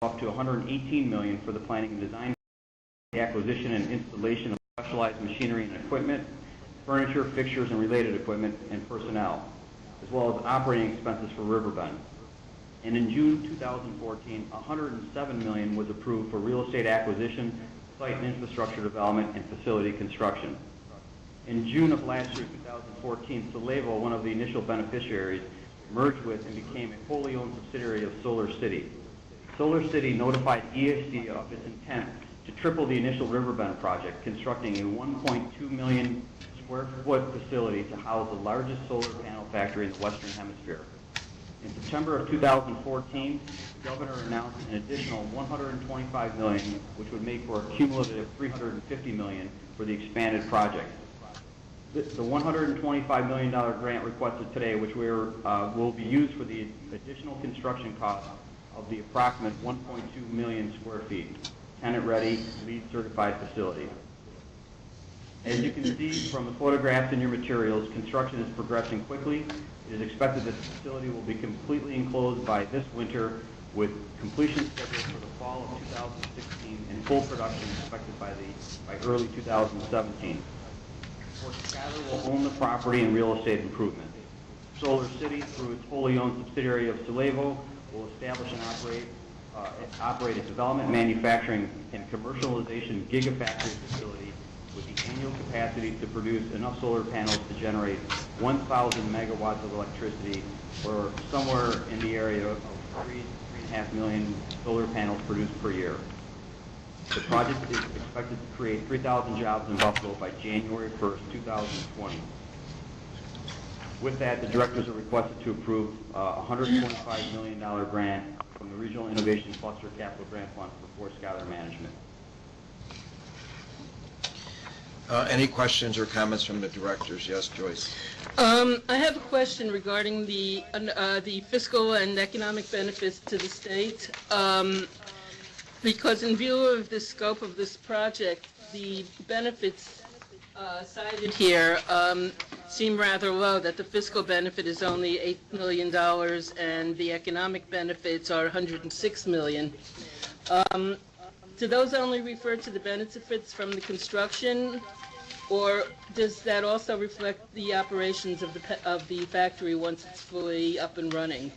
up to $118 million for the planning and design, the acquisition and installation of specialized machinery and equipment, furniture, fixtures, and related equipment, and personnel, as well as operating expenses for Riverbend. And in June 2014, $107 million was approved for real estate acquisition, site and infrastructure development, and facility construction. In June of last year, 2014, Solevo, one of the initial beneficiaries, merged with and became a wholly owned subsidiary of Solar City. Solar City notified ESD of its intent to triple the initial Riverbend project, constructing a 1.2 million square foot facility to house the largest solar panel factory in the Western Hemisphere. In September of 2014, the governor announced an additional $125 million, which would make for a cumulative $350 million for the expanded project. The $125 million grant requested today, which will be used for the additional construction cost of the approximate 1.2 million square feet, tenant-ready, LEED-certified facility. As you can see from the photographs in your materials, construction is progressing quickly. It is expected that the facility will be completely enclosed by this winter, with completion scheduled for the fall of 2016 and full production expected by early 2017. Fort Schuyler will own the property and real estate improvement. Solar City, through its wholly owned subsidiary of Solevo, will establish and operate a development, manufacturing, and commercialization gigafactory facility with the annual capacity to produce enough solar panels to generate 1,000 megawatts of electricity, or somewhere in the area of 3.5 million solar panels produced per year. The project is expected to create 3,000 jobs in Buffalo by January 1st, 2020. With that, the directors are requested to approve a $125 million grant from the Regional Innovation Cluster Capital Grant Fund for Fort Schuyler Management. Any questions or comments from the directors? Yes, Joyce. I have a question regarding the fiscal and economic benefits to the state. Because in view of the scope of this project, the benefits cited here seem rather low, that the fiscal benefit is only $8 million and the economic benefits are $106 million. Do those only refer to the benefits from the construction, or does that also reflect the operations of the factory once it's fully up and running?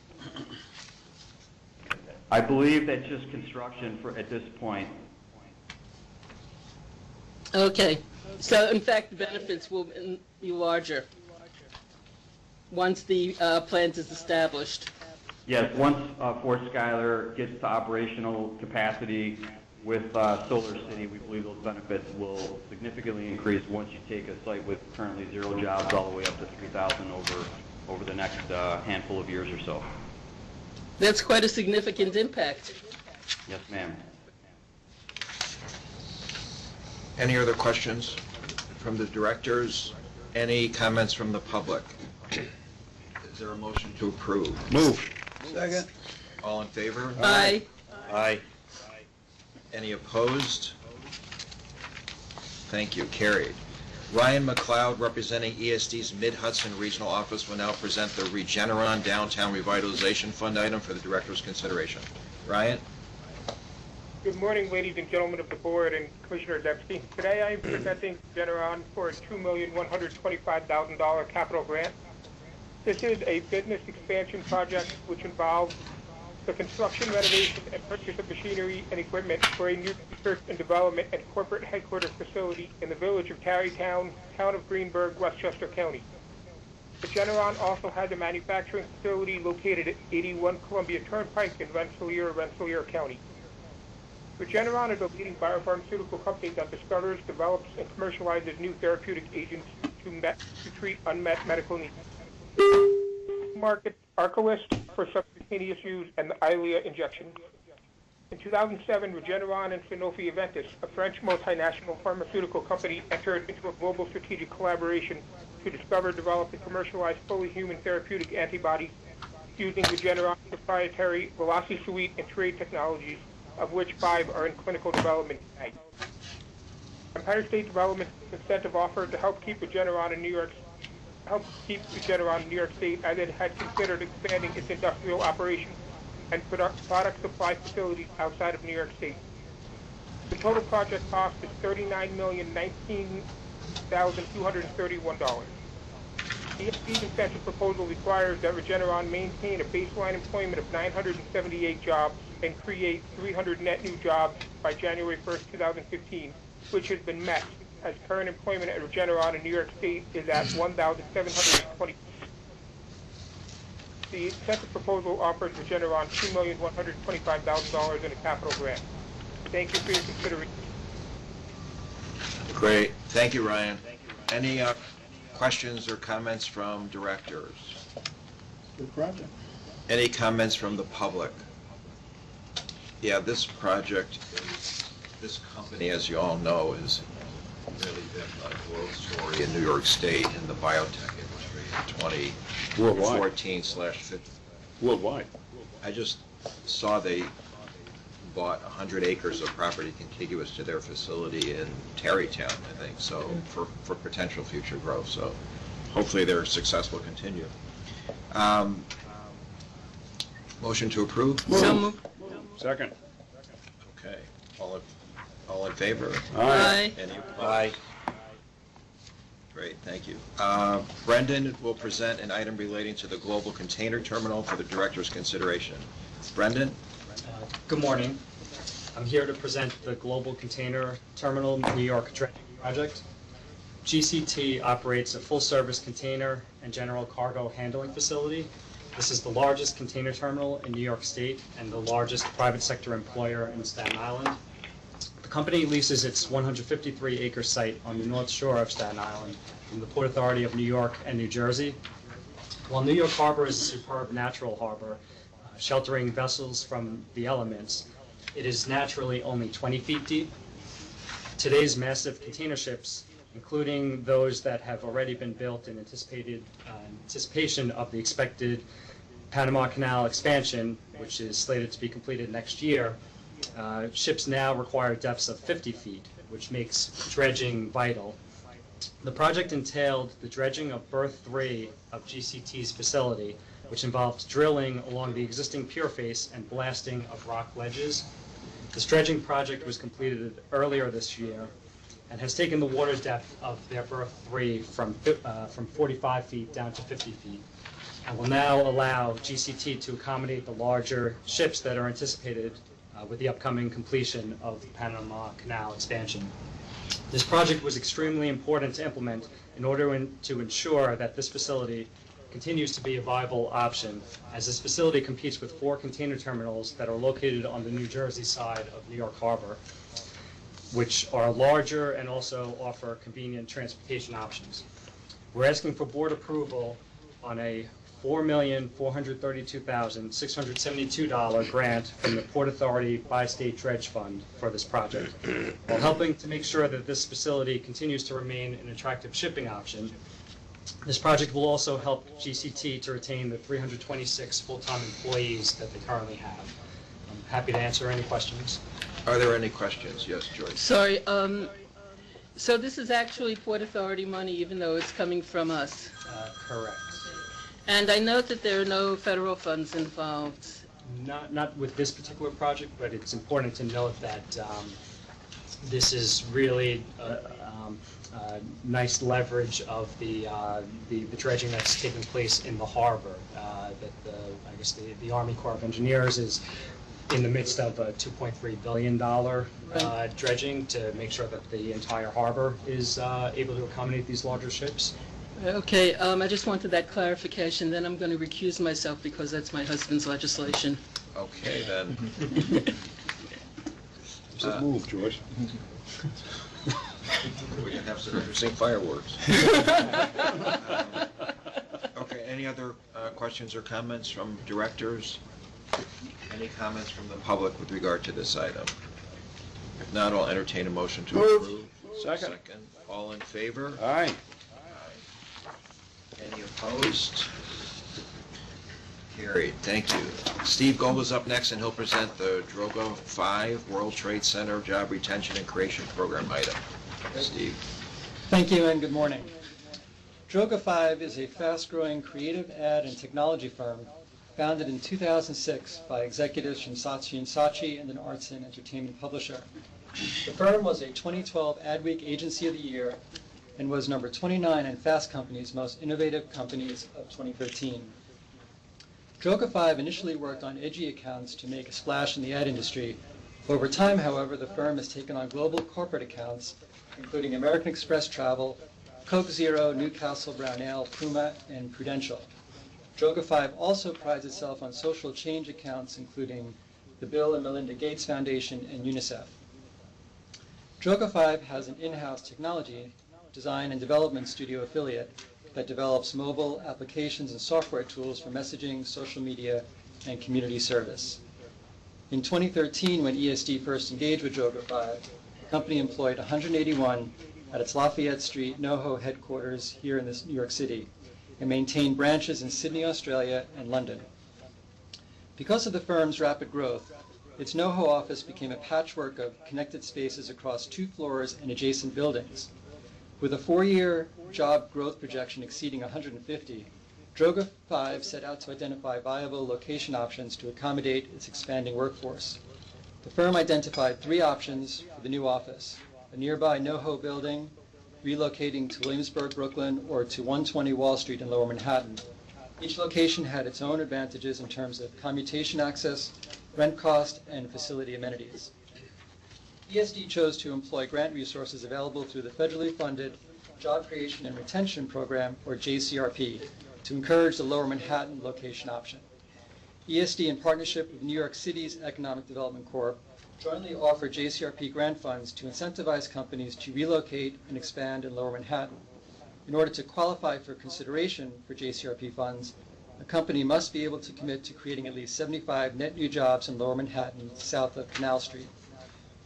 I believe that's just construction at this point. Okay. So, in fact, the benefits will be larger once the plant is established. Yes, once Fort Schuyler gets to operational capacity with Solar City, we believe those benefits will significantly increase once you take a site with currently 0 jobs all the way up to 3,000 over the next handful of years or so. That's quite a significant impact. Yes, ma'am. Any other questions from the directors? Any comments from the public? Is there a motion to approve? Move. Second. All in favor? Aye. Aye. Any opposed? Thank you. Carried. Ryan McLeod, representing ESD's Mid-Hudson Regional Office, will now present the Regeneron Downtown Revitalization Fund item for the director's consideration. Ryan? Good morning, ladies and gentlemen of the board and Commissioner Debsky. Today I am presenting Regeneron for a $2,125,000 capital grant. This is a business expansion project which involves the construction, renovation, and purchase of machinery and equipment for a new research and development and corporate headquarters facility in the village of Tarrytown, town of Greenburgh, Westchester County. Regeneron also has a manufacturing facility located at 81 Columbia Turnpike in Rensselaer County. Regeneron is a leading biopharmaceutical company that discovers, develops, and commercializes new therapeutic agents to treat unmet medical needs. Market Arcalyst for subcutaneous use and the Eylea injection. In 2007, Regeneron and Sanofi Aventis, a French multinational pharmaceutical company, entered into a global strategic collaboration to discover, develop, and commercialize fully human therapeutic antibodies using Regeneron's proprietary Velocity Suite and trade technologies, of which 5 are in clinical development today. Empire State Development incentive offer to help keep Regeneron in New York State, as it had considered expanding its industrial operations and product supply facilities outside of New York State. The total project cost is $39,019,231. ESD's incentive proposal requires that Regeneron maintain a baseline employment of 978 jobs and create 300 net new jobs by January 1st, 2015, which has been met, as current employment at Regeneron in New York State is at 1,720. The incentive proposal offers Regeneron $2,125,000 in a capital grant. Thank you for your consideration. Great. Thank you, Ryan. Any questions or comments from directors? Good project. Any comments from the public? Yeah, this project, this company, as you all know, has really been a growth story in New York State in the biotech industry in Worldwide. 2014/15. Worldwide. I just saw they bought 100 acres of property contiguous to their facility in Tarrytown, I think, so for potential future growth. So hopefully their success will continue. Motion to approve? So moved. Second. Okay. All in favor? Aye. Any opposed? Great, thank you. Brendan will present an item relating to the Global Container Terminal for the Director's consideration. Brendan? Good morning. I'm here to present the Global Container Terminal New York Dredging Project. GCT operates a full-service container and general cargo handling facility. This is the largest container terminal in New York State and the largest private sector employer in Staten Island. The company leases its 153-acre site on the North Shore of Staten Island from the Port Authority of New York and New Jersey. While New York Harbor is a superb natural harbor, sheltering vessels from the elements, it is naturally only 20 feet deep. Today's massive container ships, including those that have already been built in anticipation of the expected Panama Canal expansion, which is slated to be completed next year, ships now require depths of 50 feet, which makes dredging vital. The project entailed the dredging of berth 3 of GCT's facility, which involved drilling along the existing pier face and blasting of rock ledges. This dredging project was completed earlier this year and has taken the water depth of their berth 3 from 45 feet down to 50 feet, and will now allow GCT to accommodate the larger ships that are anticipated with the upcoming completion of the Panama Canal expansion. This project was extremely important to implement in order to ensure that this facility continues to be a viable option, as this facility competes with 4 container terminals that are located on the New Jersey side of New York Harbor, which are larger and also offer convenient transportation options. We're asking for board approval on a $4,432,672 grant from the Port Authority Bi-State Dredge Fund for this project, while helping to make sure that this facility continues to remain an attractive shipping option. This project will also help GCT to retain the 326 full-time employees that they currently have. I'm happy to answer any questions. Are there any questions? Yes, Joyce. Sorry, so this is actually Port Authority money, even though it's coming from us. Correct. And I note that there are no federal funds involved. Not with this particular project, but it's important to note that this is really nice leverage of the dredging that's taking place in the harbor. I guess the Army Corps of Engineers is in the midst of a $2.3 billion dredging to make sure that the entire harbor is able to accommodate these larger ships. Okay, I just wanted that clarification. Then I'm going to recuse myself because that's my husband's legislation. Okay, then. Just move, George. We can have some interesting fireworks. Okay, any other questions or comments from directors? Any comments from the public with regard to this item? If not, I'll entertain a motion to approve. Second. All in favor? Aye. Any opposed? Carried, thank you. Steve Gold is up next, and he'll present the Droga 5 World Trade Center Job Retention and Creation Program item. Steve. Thank you and good morning. Droga 5 is a fast-growing creative ad and technology firm founded in 2006 by executives from Saatchi & Saatchi and an arts and entertainment publisher. The firm was a 2012 Adweek Agency of the Year and was number 29 in Fast Company's Most Innovative Companies of 2013. Droga 5 initially worked on edgy accounts to make a splash in the ad industry. Over time, however, the firm has taken on global corporate accounts, including American Express Travel, Coke Zero, Newcastle Brown Ale, Puma, and Prudential. Droga 5 also prides itself on social change accounts, including the Bill and Melinda Gates Foundation and UNICEF. Droga 5 has an in-house technology, design and development studio affiliate that develops mobile applications and software tools for messaging, social media, and community service. In 2013, when ESD first engaged with Droga 5, the company employed 181 at its Lafayette Street NoHo headquarters here in New York City, and maintained branches in Sydney, Australia, and London. Because of the firm's rapid growth, its NoHo office became a patchwork of connected spaces across 2 floors and adjacent buildings. With a 4-year job growth projection exceeding 150, Droga 5 set out to identify viable location options to accommodate its expanding workforce. The firm identified 3 options for the new office: a nearby NoHo building, relocating to Williamsburg, Brooklyn, or to 120 Wall Street in Lower Manhattan. Each location had its own advantages in terms of commutation access, rent cost, and facility amenities. ESD chose to employ grant resources available through the federally funded Job Creation and Retention Program, or JCRP, to encourage the Lower Manhattan location option. ESD, in partnership with New York City's Economic Development Corp., jointly offered JCRP grant funds to incentivize companies to relocate and expand in Lower Manhattan. In order to qualify for consideration for JCRP funds, a company must be able to commit to creating at least 75 net new jobs in Lower Manhattan, south of Canal Street.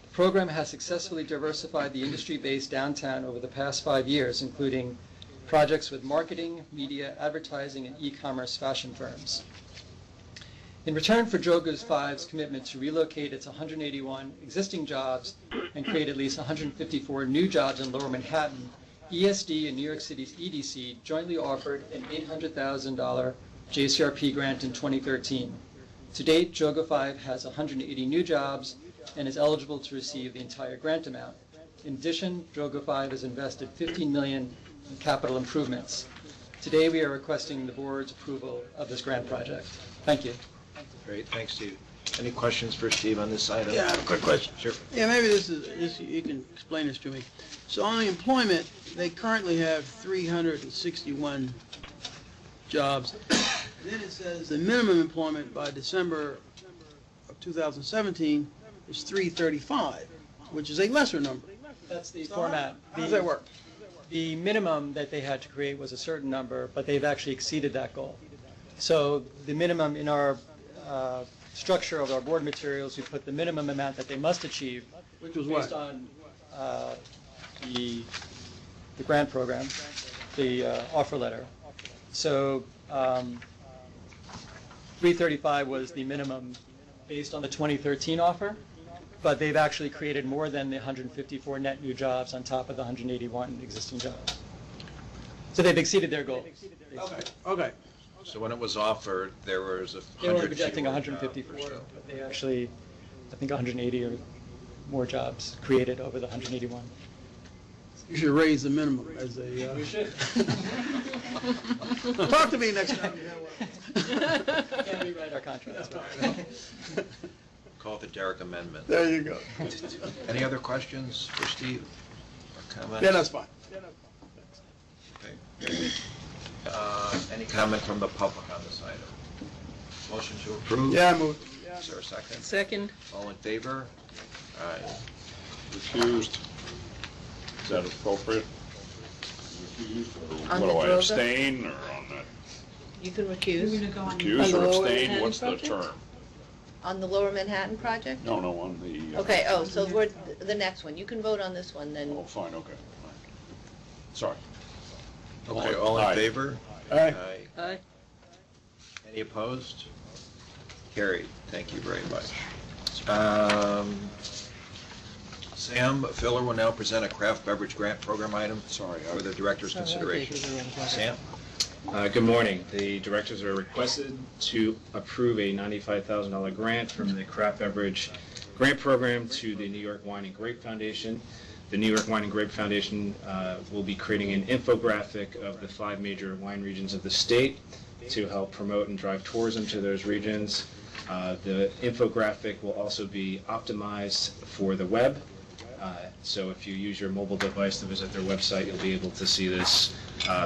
The program has successfully diversified the industry base downtown over the past 5 years, including projects with marketing, media, advertising, and e-commerce fashion firms. In return for Droga 5's commitment to relocate its 181 existing jobs and create at least 154 new jobs in Lower Manhattan, ESD and New York City's EDC jointly offered an $800,000 JCRP grant in 2013. To date, Droga 5 has 180 new jobs and is eligible to receive the entire grant amount. In addition, Droga 5 has invested $15 million in capital improvements. Today, we are requesting the board's approval of this grant project. Thank you. Great, thanks, Steve. Any questions for Steve on this item? Yeah, I have a quick question. Sure. Yeah, maybe you can explain this to me. So on the employment, they currently have 361 jobs. Then it says the minimum employment by December of 2017 is 335, which is a lesser number. That's the format. How does that work? The minimum that they had to create was a certain number, but they've actually exceeded that goal. So the minimum in our structure of our board materials, we put the minimum amount that they must achieve, Which was based what? on the grant program, the offer letter. So 335 was the minimum based on the 2013 offer, but they've actually created more than the 154 net new jobs on top of the 181 existing jobs. So they've exceeded their goal. Okay. So when it was offered, there was a They were 100 projecting fewer 154, jobs or so. but they actually, I think 180 or more jobs created over the 181. You should raise the minimum as a... We should. Talk to me next time you have one. Can't rewrite our contracts. Call it the Derrick Amendment. There you go. Any other questions for Steve or comments? Yeah, that's fine. Okay. Any comment from the public on this item? Motion to approve? Yeah, I moved. Is there a second? Second. All in favor? Aye. Recused. Is that appropriate? Recused, or On what the do I Droga? abstain, or on that? You can recuse Recuse or abstain, what's the term? on the Lower Manhattan project? No, on the... Okay, oh, so we're, the next one, you can vote on this one, then. Oh, fine, okay. Sorry. Okay, all in Aye. favor? Aye. Aye. Any opposed? Carried. Thank you very much. Sam Filler will now present a craft beverage grant program item Sorry, for the director's consideration. Sam? Good morning. The directors are requested to approve a $95,000 grant from the Craft Beverage Grant Program to the New York Wine and Grape Foundation. The New York Wine and Grape Foundation will be creating an infographic of the 5 major wine regions of the state to help promote and drive tourism to those regions. The infographic will also be optimized for the web. So if you use your mobile device to visit their website, you'll be able to see this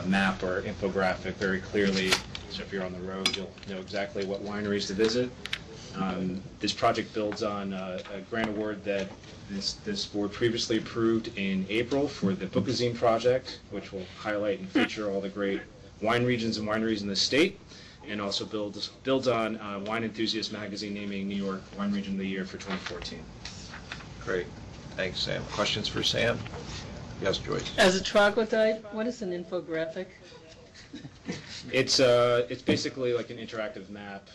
map or infographic very clearly. So if you're on the road, you'll know exactly what wineries to visit. This project builds on a grant award that this board previously approved in April for the Bookazine project, which will highlight and feature all the great wine regions and wineries in the state, and also builds on Wine Enthusiast magazine naming New York Wine Region of the Year for 2014. Great. Thanks, Sam. Questions for Sam? Yes, Joyce. As a troglodyte, what is an infographic? It's basically like an interactive map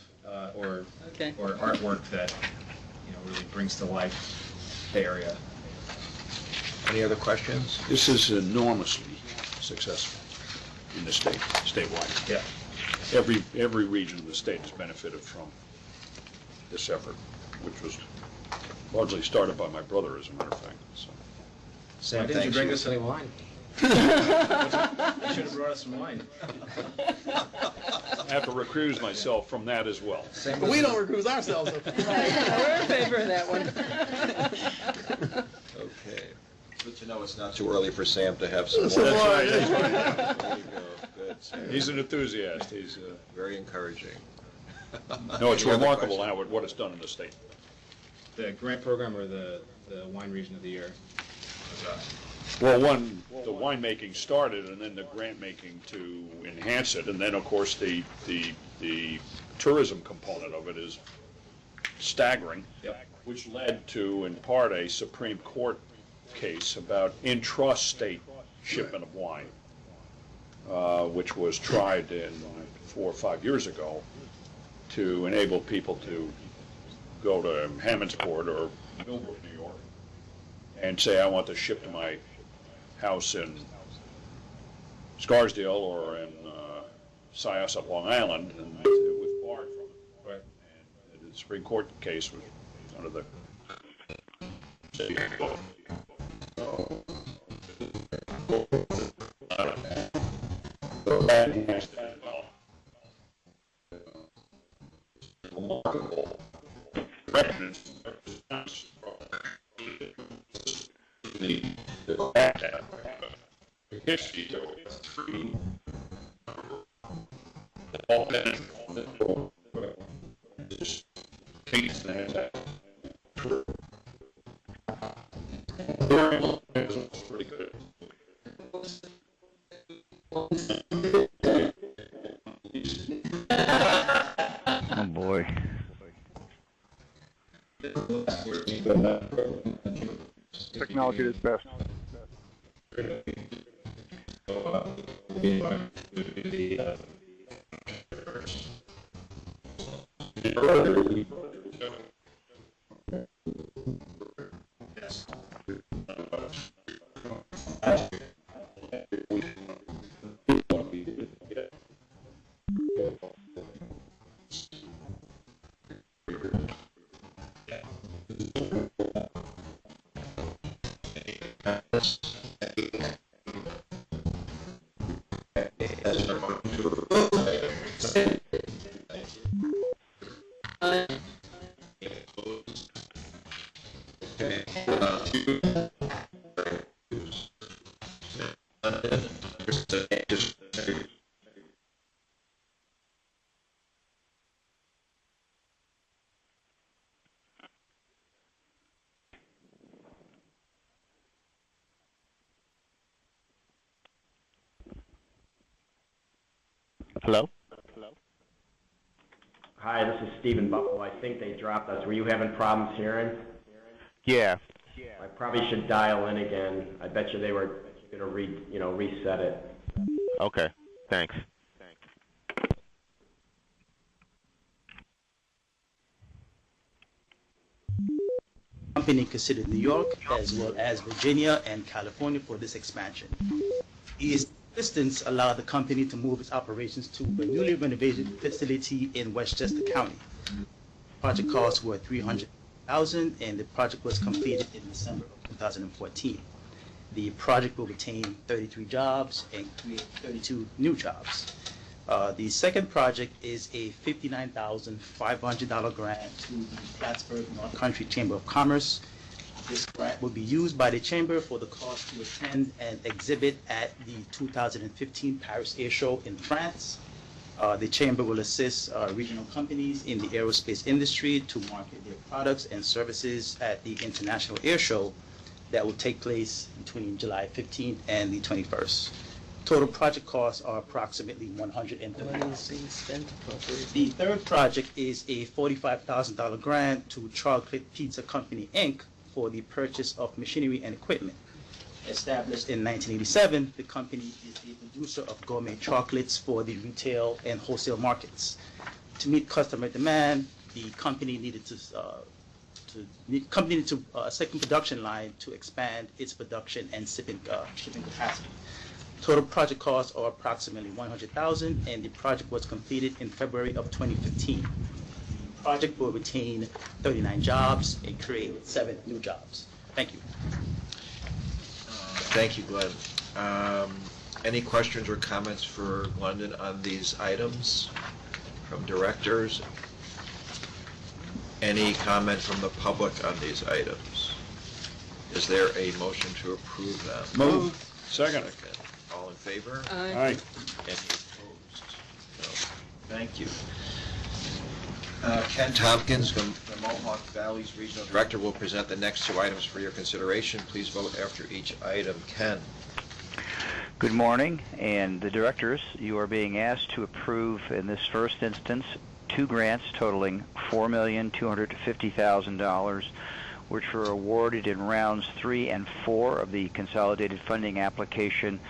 or artwork that really brings to life the area. Any other questions? This is enormously successful in the state, statewide. Yeah. Every region of the state has benefited from this effort, which was largely started by my brother, as a matter of fact. So. Sam, why didn't you bring us any wine? You should have brought us some wine. I have to recuse myself from that as well. But we don't recruit ourselves. We're in favor of that one. Okay. Good to know it's not too early for Sam to have some Some more. wine. There you go. Good, Sam. He's an enthusiast. He's Very encouraging. no, it's Any other remarkable questions? now what it's done in the state. The grant program or the Wine Region of the Year? Well, the winemaking started, and then the grant making to enhance it, and then of course the tourism component of it is staggering, Yep. which led to, in part, a Supreme Court case about intrastate shipment of wine, which was tried 4 or 5 years ago to enable people to go to Hammondsport or Millbrook, New York, and say, I want to ship to my house in Scarsdale or in Syosset, Long Island, and it was barred from it. Right. And the Supreme Court case was under the remarkable the history of it. All that things that pretty good. Oh, boy. Technology is best. Hello? Hi, this is Stephen Buffalo. I think they dropped us. Were you having problems hearing? Yeah. I probably should dial in again. I bet you they were going to reset it. Okay. Thanks. Company considered New York as well as Virginia and California for this expansion. ESD Distance allowed the company to move its operations to a newly renovated facility in Westchester County. Project costs were $300,000, and the project was completed in December of 2014. The project will retain 33 jobs and create 32 new jobs. The second project is a $59,500 grant to the Plattsburgh North Country Chamber of Commerce. This grant will be used by the Chamber for the cost to attend and exhibit at the 2015 Paris Air Show in France. The Chamber will assist regional companies in the aerospace industry to market their products and services at the International Air Show that will take place between July 15th and the 21st. Total project costs are approximately $130,000. The third project is a $45,000 grant to Chocolate Pizza Company, Inc. for the purchase of machinery and equipment. Established in 1987, the company is a producer of gourmet chocolates for the retail and wholesale markets. To meet customer demand, the company needed a second production line to expand its production and shipping capacity. Total project costs are approximately $100,000, and the project was completed in February of 2015. The project will retain 39 jobs and create 7 new jobs. Thank you. Thank you, Glenn. Any questions or comments for Glendon on these items from directors? Any comment from the public on these items? Is there a motion to approve them? Move. Second. All in favor? Aye. Any opposed? No. Thank you. Ken Tompkins, the Mohawk Valley's Regional Director, will present the next 2 items for your consideration. Please vote after each item. Ken. Good morning, and the directors, you are being asked to approve in this first instance 2 grants totaling $4,250,000, which were awarded in rounds 3 and 4 of the consolidated funding application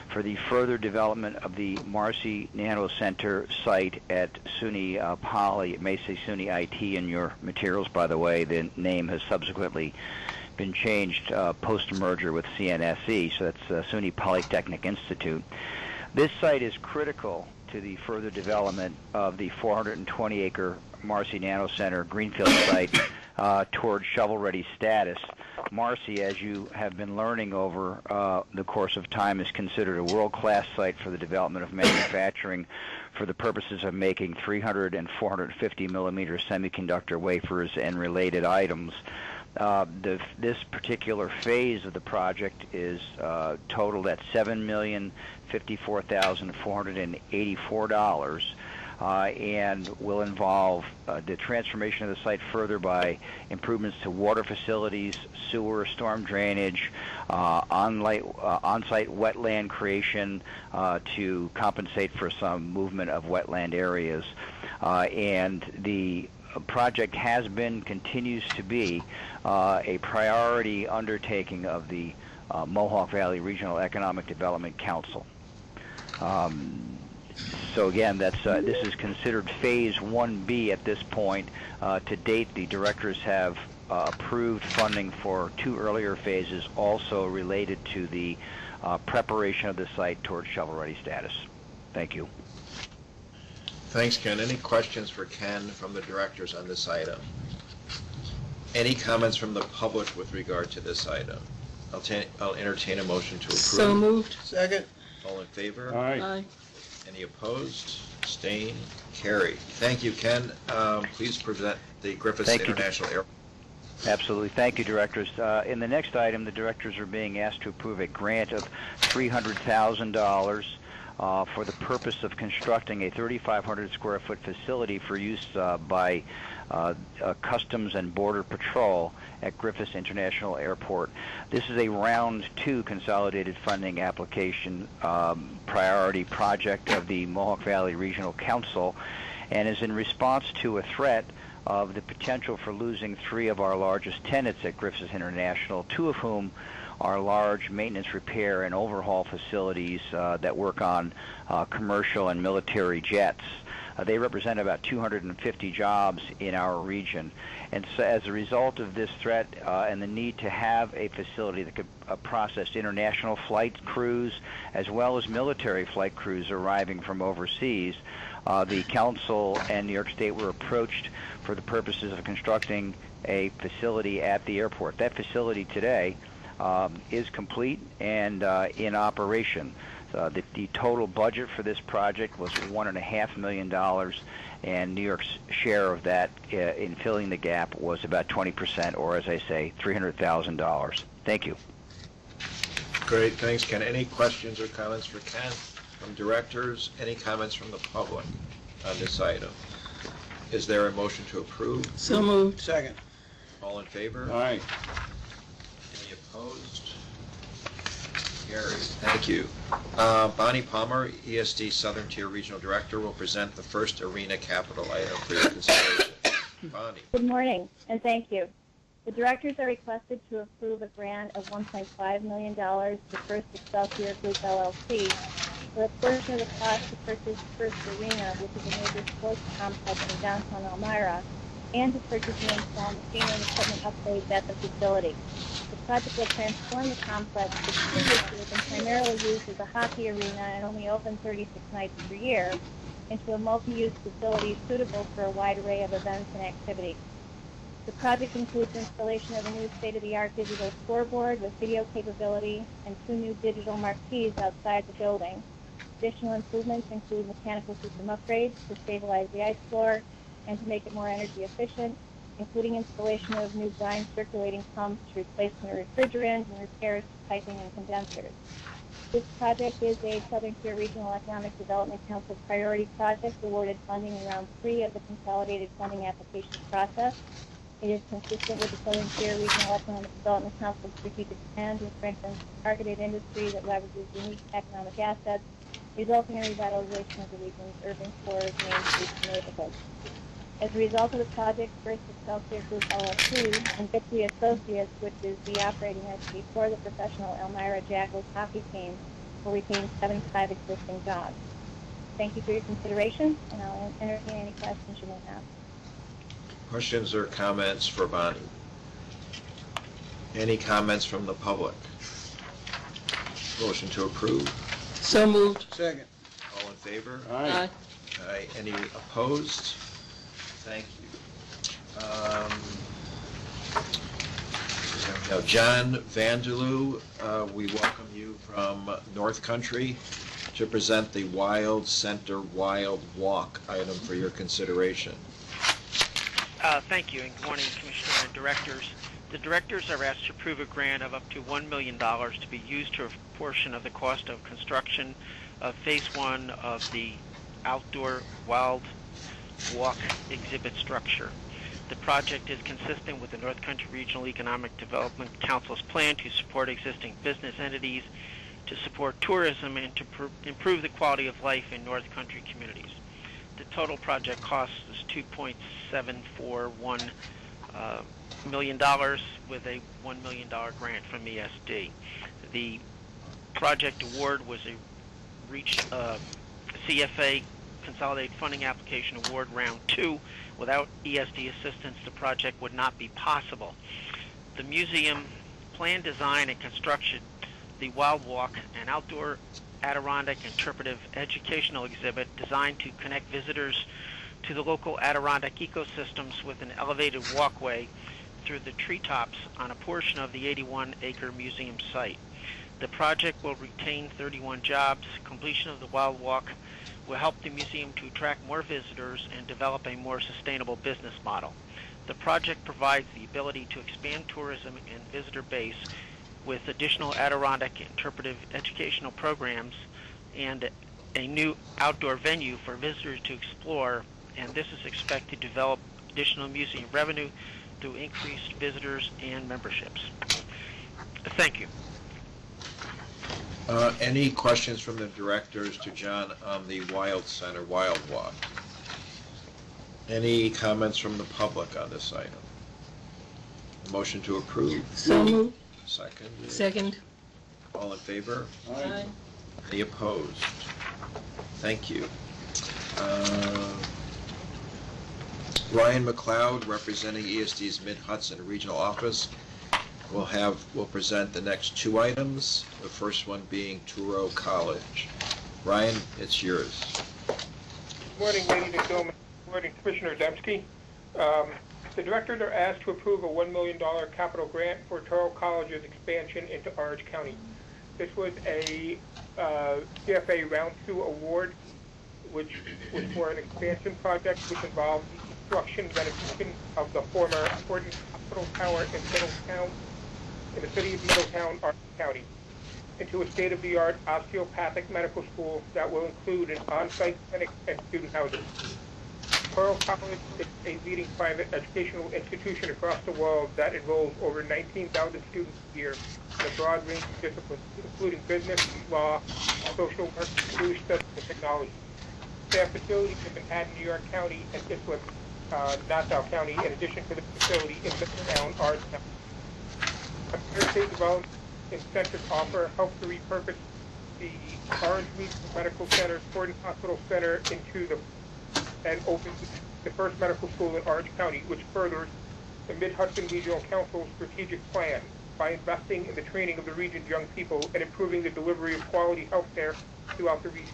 for the further development of the Marcy Nano Center site at SUNY Poly. It may say SUNY IT in your materials, by the way. The name has subsequently been changed post-merger with CNSE, so that's SUNY Polytechnic Institute. This site is critical to the further development of the 420-acre Marcy Nano Center greenfield site toward shovel-ready status. Marcy, as you have been learning over the course of time, is considered a world-class site for the development of manufacturing for the purposes of making 300 and 450 millimeter semiconductor wafers and related items. This particular phase of the project is totaled at $7,054,484. And will involve the transformation of the site further by improvements to water facilities, sewer, storm drainage, on-site wetland creation to compensate for some movement of wetland areas. And the project has been, continues to be, a priority undertaking of the Mohawk Valley Regional Economic Development Council. So again, this is considered Phase 1B at this point. To date, the directors have approved funding for 2 earlier phases, also related to the preparation of the site towards shovel-ready status. Thank you. Thanks, Ken. Any questions for Ken from the directors on this item? Any comments from the public with regard to this item? I'll entertain a motion to approve. So moved. Second. All in favor? Aye. Any opposed? Abstained? Carried. Thank you, Ken. Please present the Griffiths International Airport. Absolutely. Thank you, directors. In the next item, the directors are being asked to approve a grant of $300,000 for the purpose of constructing a 3,500 square foot facility for use by Customs and Border Patrol at Griffiths International Airport. This is a Round 2 consolidated funding application priority project of the Mohawk Valley Regional Council, and is in response to a threat of the potential for losing 3 of our largest tenants at Griffiths International, 2 of whom are large maintenance, repair, and overhaul facilities that work on commercial and military jets. They represent about 250 jobs in our region. And so as a result of this threat and the need to have a facility that could process international flight crews as well as military flight crews arriving from overseas, the council and New York State were approached for the purposes of constructing a facility at the airport. That facility today is complete and in operation. The total budget for this project was $1.5 million, and New York's share of that in filling the gap was about 20%, or as I say, $300,000. Thank you. Great, thanks, Ken. Any questions or comments for Ken from directors? Any comments from the public on this item? Is there a motion to approve? So moved. Second. All in favor? Aye. Any opposed? Carried. Thank you. Bonnie Palmer, ESD Southern Tier Regional Director, will present the first arena capital item for your consideration. Bonnie. Good morning, and thank you. The directors are requested to approve a grant of $1.5 million to First Excelsior Group LLC for a portion of the cost to purchase First Arena, which is a major sports complex in downtown Elmira, and to purchase and install machinery and equipment upgrades at the facility. The project will transform the complex, which previously had been primarily used as a hockey arena and only open 36 nights per year, into a multi-use facility suitable for a wide array of events and activities. The project includes installation of a new state-of-the-art digital scoreboard with video capability and 2 new digital marquees outside the building. Additional improvements include mechanical system upgrades to stabilize the ice floor and to make it more energy efficient, including installation of new brine circulating pumps, replacement of refrigerant, and repairs to piping and condensers. This project is a Southern Tier Regional Economic Development Council priority project awarded funding in round 3 of the consolidated funding application process. It is consistent with the Southern Tier Regional Economic Development Council's strategic plan to strengthen targeted industry that leverages unique economic assets, resulting in revitalization of the region's urban cores, main streets, and neighborhoods. As a result of the project, First Excelsior Group LLC and Bitsy Associates, which is the operating entity for the professional Elmira Jackals hockey team, will retain 75 existing jobs. Thank you for your consideration, and I'll entertain any questions you may have. Questions or comments for Bonnie? Any comments from the public? Motion to approve. So moved. Second. All in favor? Aye. Aye. Any opposed? Thank you. Now, John Vanderloo, we welcome you from North Country to present the Wild Center Wild Walk item for your consideration. Thank you, and good morning, Commissioner and Directors. The Directors are asked to approve a grant of up to $1 million to be used to a portion of the cost of construction of Phase 1 of the outdoor Wild Walk exhibit structure. The project is consistent with the North Country Regional Economic Development Council's plan to support existing business entities, to support tourism, and to improve the quality of life in North Country communities. The total project cost is $2.741 million with a $1 million grant from ESD. The project award was a CFA Consolidated Funding Application Award Round 2. Without ESD assistance, the project would not be possible. The museum planned, design, and construction the Wild Walk, an outdoor Adirondack interpretive educational exhibit designed to connect visitors to the local Adirondack ecosystems with an elevated walkway through the treetops on a portion of the 81-acre museum site. The project will retain 31 jobs. Completion of the Wild Walk will help the museum to attract more visitors and develop a more sustainable business model. The project provides the ability to expand tourism and visitor base with additional Adirondack interpretive educational programs and a new outdoor venue for visitors to explore, and this is expected to develop additional museum revenue through increased visitors and memberships. Thank you. Any questions from the directors to John on the Wild Center Wild Walk? Any comments from the public on this item? Motion to approve. So moved. Second. Second. All in favor? Aye. Any opposed? Thank you. Ryan McLeod, representing ESD's Mid-Hudson Regional Office, will present the next two items, the first one being Touro College. Ryan, it's yours. Good morning, ladies and gentlemen. Good morning, Commissioner Dembski. The directors are asked to approve a $1 million capital grant for Touro College's expansion into Orange County. This was a CFA Round 2 award, which was for an expansion project which involved the construction and renovation of the former Horton Hospital Tower in Middletown, in the city of Middletown, Orange County, into a state-of-the-art osteopathic medical school that will include an on-site clinic and student housing. Touro College is a leading private educational institution across the world that enrolls over 19,000 students a year in a broad range of disciplines, including business, law, social work, English studies, and technology. They have facilities in Manhattan, New York County, and Islip, Nassau County, in addition to the facility in Middletown, Orange County. A State Development Incentive offer helps to repurpose the Orange Regional Medical Center, Horton Hospital Center and opens the first medical school in Orange County, which furthers the Mid-Hudson Regional Council's strategic plan by investing in the training of the region's young people and improving the delivery of quality health care throughout the region.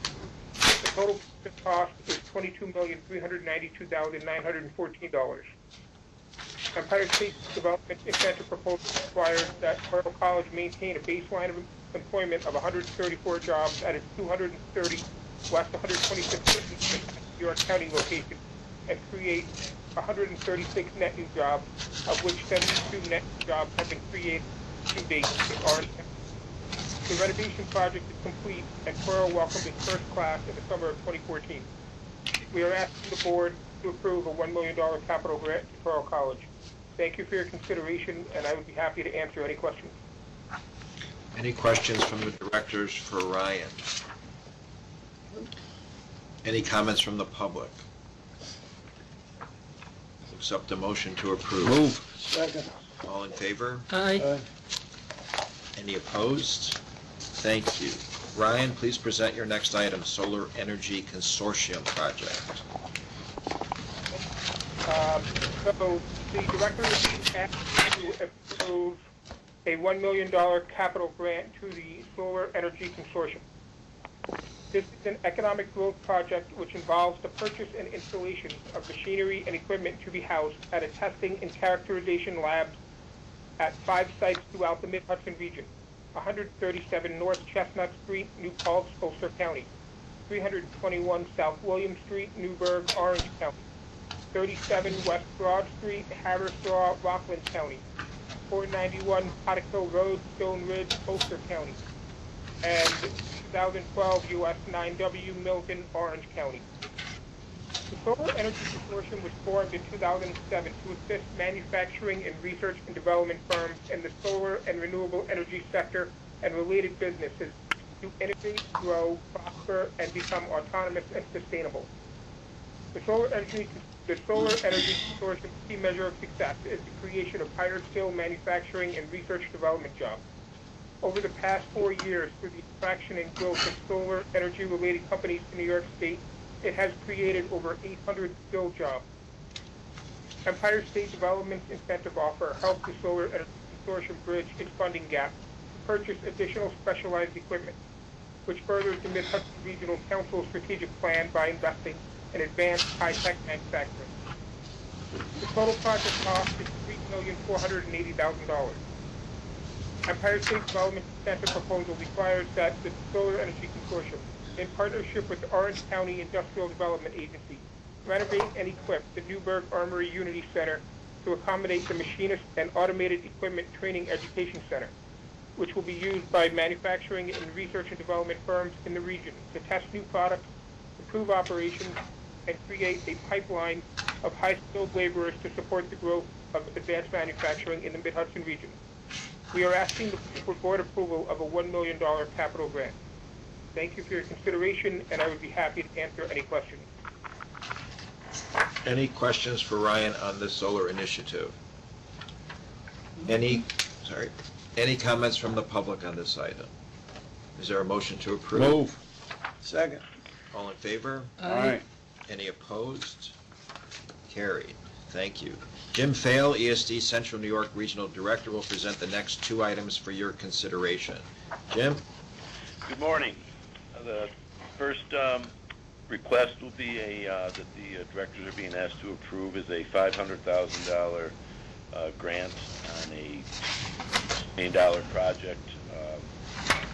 The total cost is $22,392,914. Empire State Development Incentive proposal requires that Touro College maintain a baseline of employment of 134 jobs at its 230 West 126th New York County location and create 136 net new jobs, of which 72 net new jobs have been created to date in Orange County. The renovation project is complete and Touro welcomed its first class in the summer of 2014. We are asking the board to approve a $1 million capital grant to Touro College. Thank you for your consideration, and I would be happy to answer any questions. Any questions from the directors for Ryan? Any comments from the public? Accept a motion to approve. Move. Second. All in favor? Aye. Any opposed? Thank you. Ryan, please present your next item, Solar Energy Consortium Project. So the director is asked to approve a $1 million capital grant to the Solar Energy Consortium. This is an economic growth project which involves the purchase and installation of machinery and equipment to be housed at a testing and characterization labs at 5 sites throughout the Mid-Hudson region: 137 North Chestnut Street, New Paltz, Ulster County; 321 South William Street, Newburgh, Orange County; 37 West Broad Street, Haverstraw, Rockland County; 491 Potico Road, Stone Ridge, Ulster County; and 2012 US 9W, Milton, Orange County. The Solar Energy Consortium was formed in 2007 to assist manufacturing and research and development firms in the solar and renewable energy sector and related businesses to innovate, grow, prosper, and become autonomous and sustainable. The Solar Energy Consortium's key measure of success is the creation of higher-skill manufacturing and research development jobs. Over the past 4 years, through the attraction and growth of solar energy-related companies to New York State, it has created over 800 skilled jobs. Empire State Development's incentive offer helps the Solar Energy Consortium bridge its funding gap to purchase additional specialized equipment, which furthers the Mid-Hudson Regional Council's strategic plan by investing in advanced high-tech manufacturing. The total project cost is $3,480,000. Empire State Development Incentive proposal requires that the Solar Energy Consortium, in partnership with the Orange County Industrial Development Agency, renovate and equip the Newburgh Armory Unity Center to accommodate the Machinist and Automated Equipment Training Education Center, which will be used by manufacturing and research and development firms in the region to test new products, improve operations, and create a pipeline of high-skilled laborers to support the growth of advanced manufacturing in the Mid-Hudson region. We are asking for board approval of a $1 million capital grant. Thank you for your consideration, and I would be happy to answer any questions. Any questions for Ryan on this solar initiative? Any comments from the public on this item? Is there a motion to approve? Move. Second. All in favor? Aye. Any opposed? Carried. Thank you. Jim Fail, ESD Central New York Regional Director, will present the next two items for your consideration. Jim? Good morning. The first request will be that the directors are being asked to approve is a $500,000 grant on a $1 million project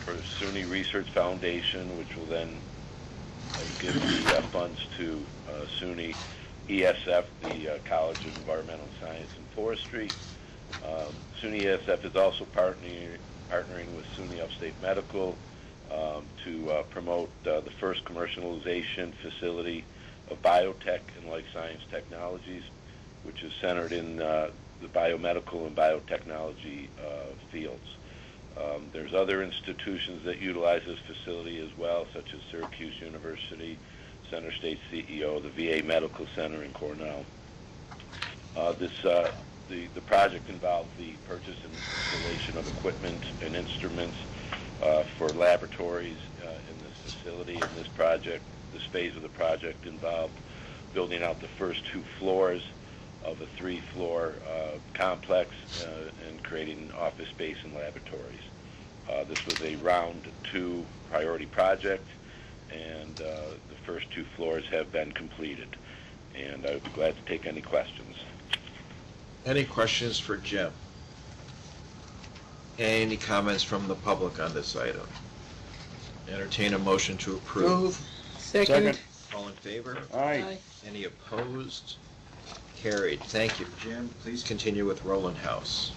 for the SUNY Research Foundation, which will then give the funds to SUNY ESF, the College of Environmental Science and Forestry. SUNY ESF is also partnering with SUNY Upstate Medical to promote the first commercialization facility of biotech and life science technologies, which is centered in the biomedical and biotechnology fields. There's other institutions that utilize this facility as well, such as Syracuse University, Center State CEO, the VA Medical Center in Cornell. The project involves the purchase and installation of equipment and instruments for laboratories in this facility. And this phase of the project involved building out the first 2 floors of a 3-floor complex and creating office space and laboratories. This was a round 2 priority project, and the first 2 floors have been completed. And I would be glad to take any questions. Any questions for Jim? Any comments from the public on this item? Entertain a motion to approve. Move. Second. All in favor? Aye. Any opposed? Carried. Thank you. Jim, please continue with Roland House.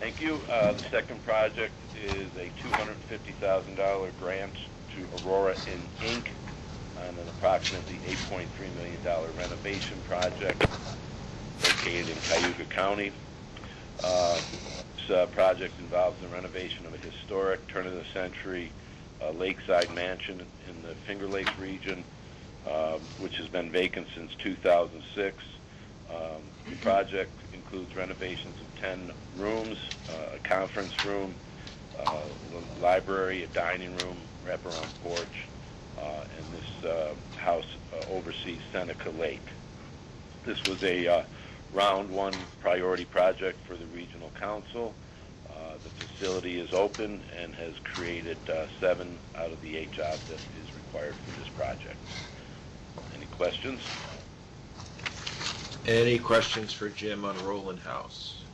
Thank you. The second project is a $250,000 grant to Aurora Inc. on an approximately $8.3 million renovation project located in Cayuga County. This project involves the renovation of a historic turn-of-the-century lakeside mansion in the Finger Lakes region, which has been vacant since 2006. The project includes renovations of 10 rooms, a conference room, a library, a dining room, wraparound porch, and this house oversees Seneca Lake. This was a round 1 priority project for the regional council. The facility is open and has created 7 out of the 8 jobs that is required for this project. Any questions? Any questions for Jim on Roland House?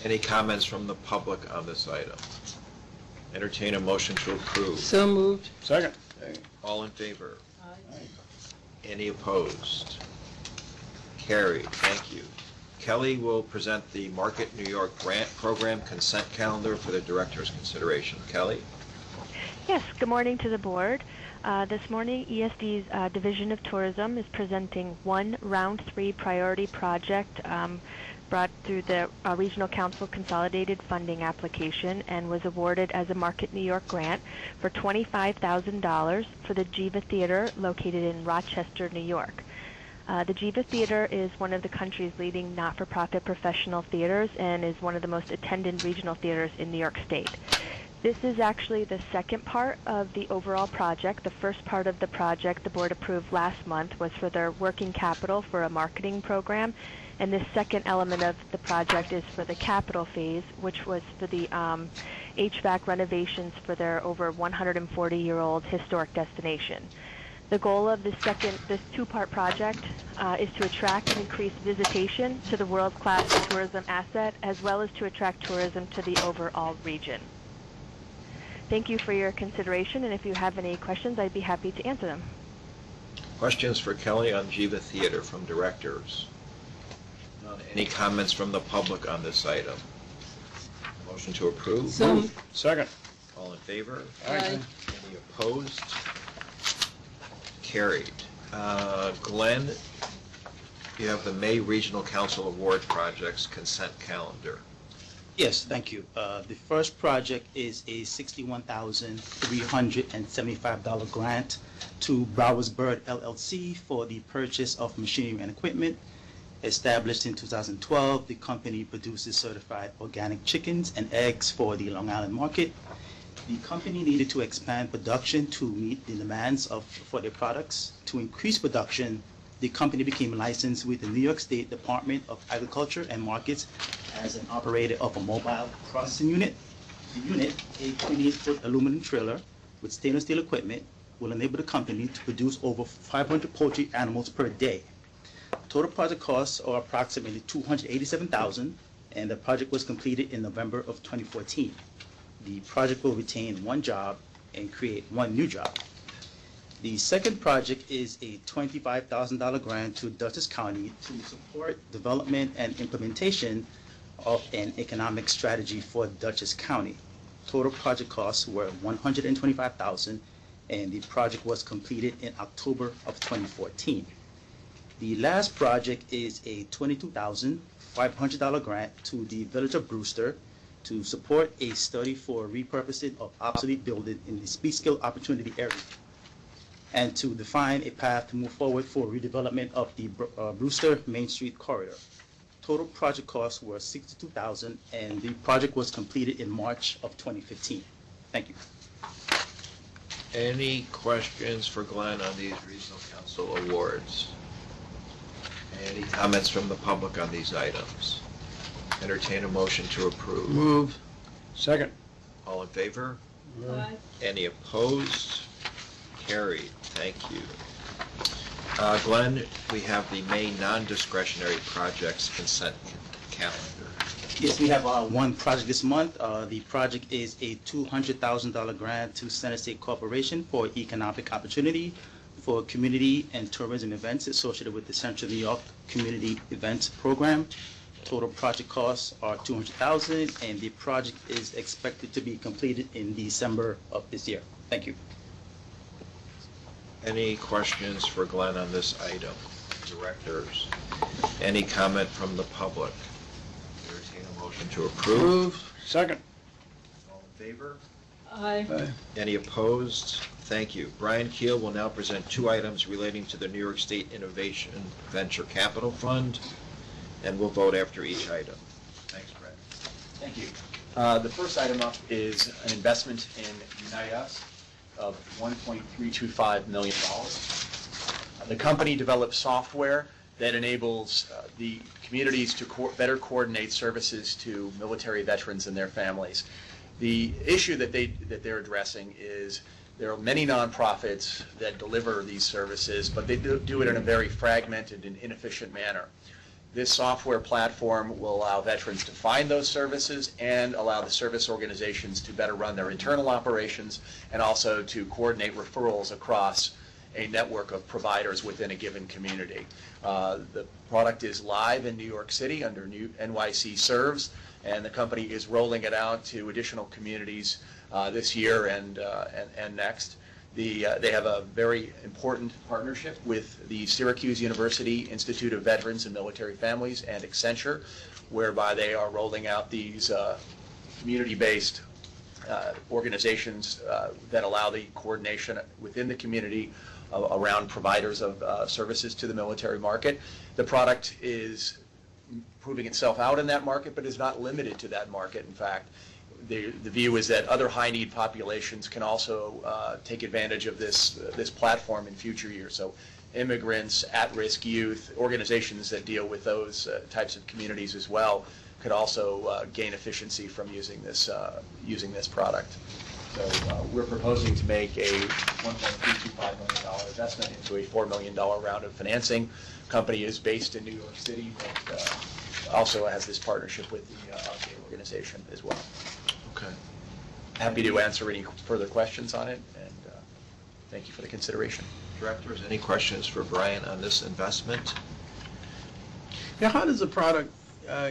Any comments from the public on this item? Entertain a motion to approve. So moved. Second. All in favor? Any opposed? Carried. Thank you. Kelly will present the Market New York Grant Program consent calendar for the director's consideration. Kelly? Yes, good morning to the board. This morning, ESD's Division of Tourism is presenting one Round 3 priority project brought through the Regional Council Consolidated Funding application and was awarded as a Market New York grant for $25,000 for the Jiva Theater located in Rochester, New York. The Jiva Theater is one of the country's leading not-for-profit professional theaters and is one of the most attended regional theaters in New York State. This is actually the second part of the overall project. The first part of the project the board approved last month was for their working capital for a marketing program, and this second element of the project is for the capital phase, which was for the HVAC renovations for their over 140-year-old historic destination. The goal of this 2-part project is to attract and increase visitation to the world-class tourism asset, as well as to attract tourism to the overall region. Thank you for your consideration, and if you have any questions, I'd be happy to answer them. Questions for Kelly on Jiva Theater from directors? None. Any comments from the public on this item? Motion to approve? So Second. All in favor? Aye. Any opposed? Carried. Glenn, you have the May Regional Council Award Projects consent calendar. Yes, thank you. The first project is a $61,375 grant to Browers Bird LLC for the purchase of machinery and equipment. Established in 2012, the company produces certified organic chickens and eggs for the Long Island market. The company needed to expand production to meet the demands for their products. To increase production, the company became licensed with the New York State Department of Agriculture and Markets as an operator of a mobile processing unit. The unit, a 28-foot aluminum trailer with stainless steel equipment, will enable the company to produce over 500 poultry animals per day. Total project costs are approximately $287,000, and the project was completed in November of 2014. The project will retain one job and create one new job. The second project is a $25,000 grant to Dutchess County to support development and implementation of an economic strategy for Dutchess County. Total project costs were $125,000, and the project was completed in October of 2014. The last project is a $22,500 grant to the Village of Brewster to support a study for repurposing of obsolete buildings in the Speedskill Opportunity Area, and to define a path to move forward for redevelopment of the Brewster Main Street corridor. Total project costs were $62,000, and the project was completed in March of 2015. Thank you. Any questions for Glenn on these regional council awards? Any comments from the public on these items? Entertain a motion to approve. Move. Second. All in favor? Aye. Any opposed? Carried. Thank you. Glenn, we have the May non-discretionary projects consent calendar. Yes, we have one project this month. The project is a $200,000 grant to Center State Corporation for economic opportunity for community and tourism events associated with the Central New York Community Events Program. Total project costs are $200,000, and the project is expected to be completed in December of this year. Thank you. Any questions for Glenn on this item? Directors? Any comment from the public? Entertain a motion to approve. Move. Second. All in favor? Aye. Any opposed? Thank you. Brian Keel will now present two items relating to the New York State Innovation Venture Capital Fund, and we'll vote after each item. Thanks, Brad. Thank you. The first item up is an investment in Unite Us of $1.325 million. The company develops software that enables the communities to better coordinate services to military veterans and their families. The issue that they're addressing is there are many nonprofits that deliver these services, but they do it in a very fragmented and inefficient manner. This software platform will allow veterans to find those services and allow the service organizations to better run their internal operations and also to coordinate referrals across a network of providers within a given community. The product is live in New York City under NYC Serves, and the company is rolling it out to additional communities this year and next. They have a very important partnership with the Syracuse University Institute of Veterans and Military Families and Accenture, whereby they are rolling out these community-based organizations that allow the coordination within the community around providers of services to the military market. The product is proving itself out in that market, but is not limited to that market. In fact, the view is that other high-need populations can also take advantage of this platform in future years. So immigrants, at-risk youth, organizations that deal with those types of communities as well could also gain efficiency from using this product. So we're proposing to make a $1.325 million investment into a $4 million round of financing. The company is based in New York City, but also has this partnership with the RK organization as well. Okay. Happy to answer any further questions on it, and thank you for the consideration. Directors, any questions for Brian on this investment? Now, how does a product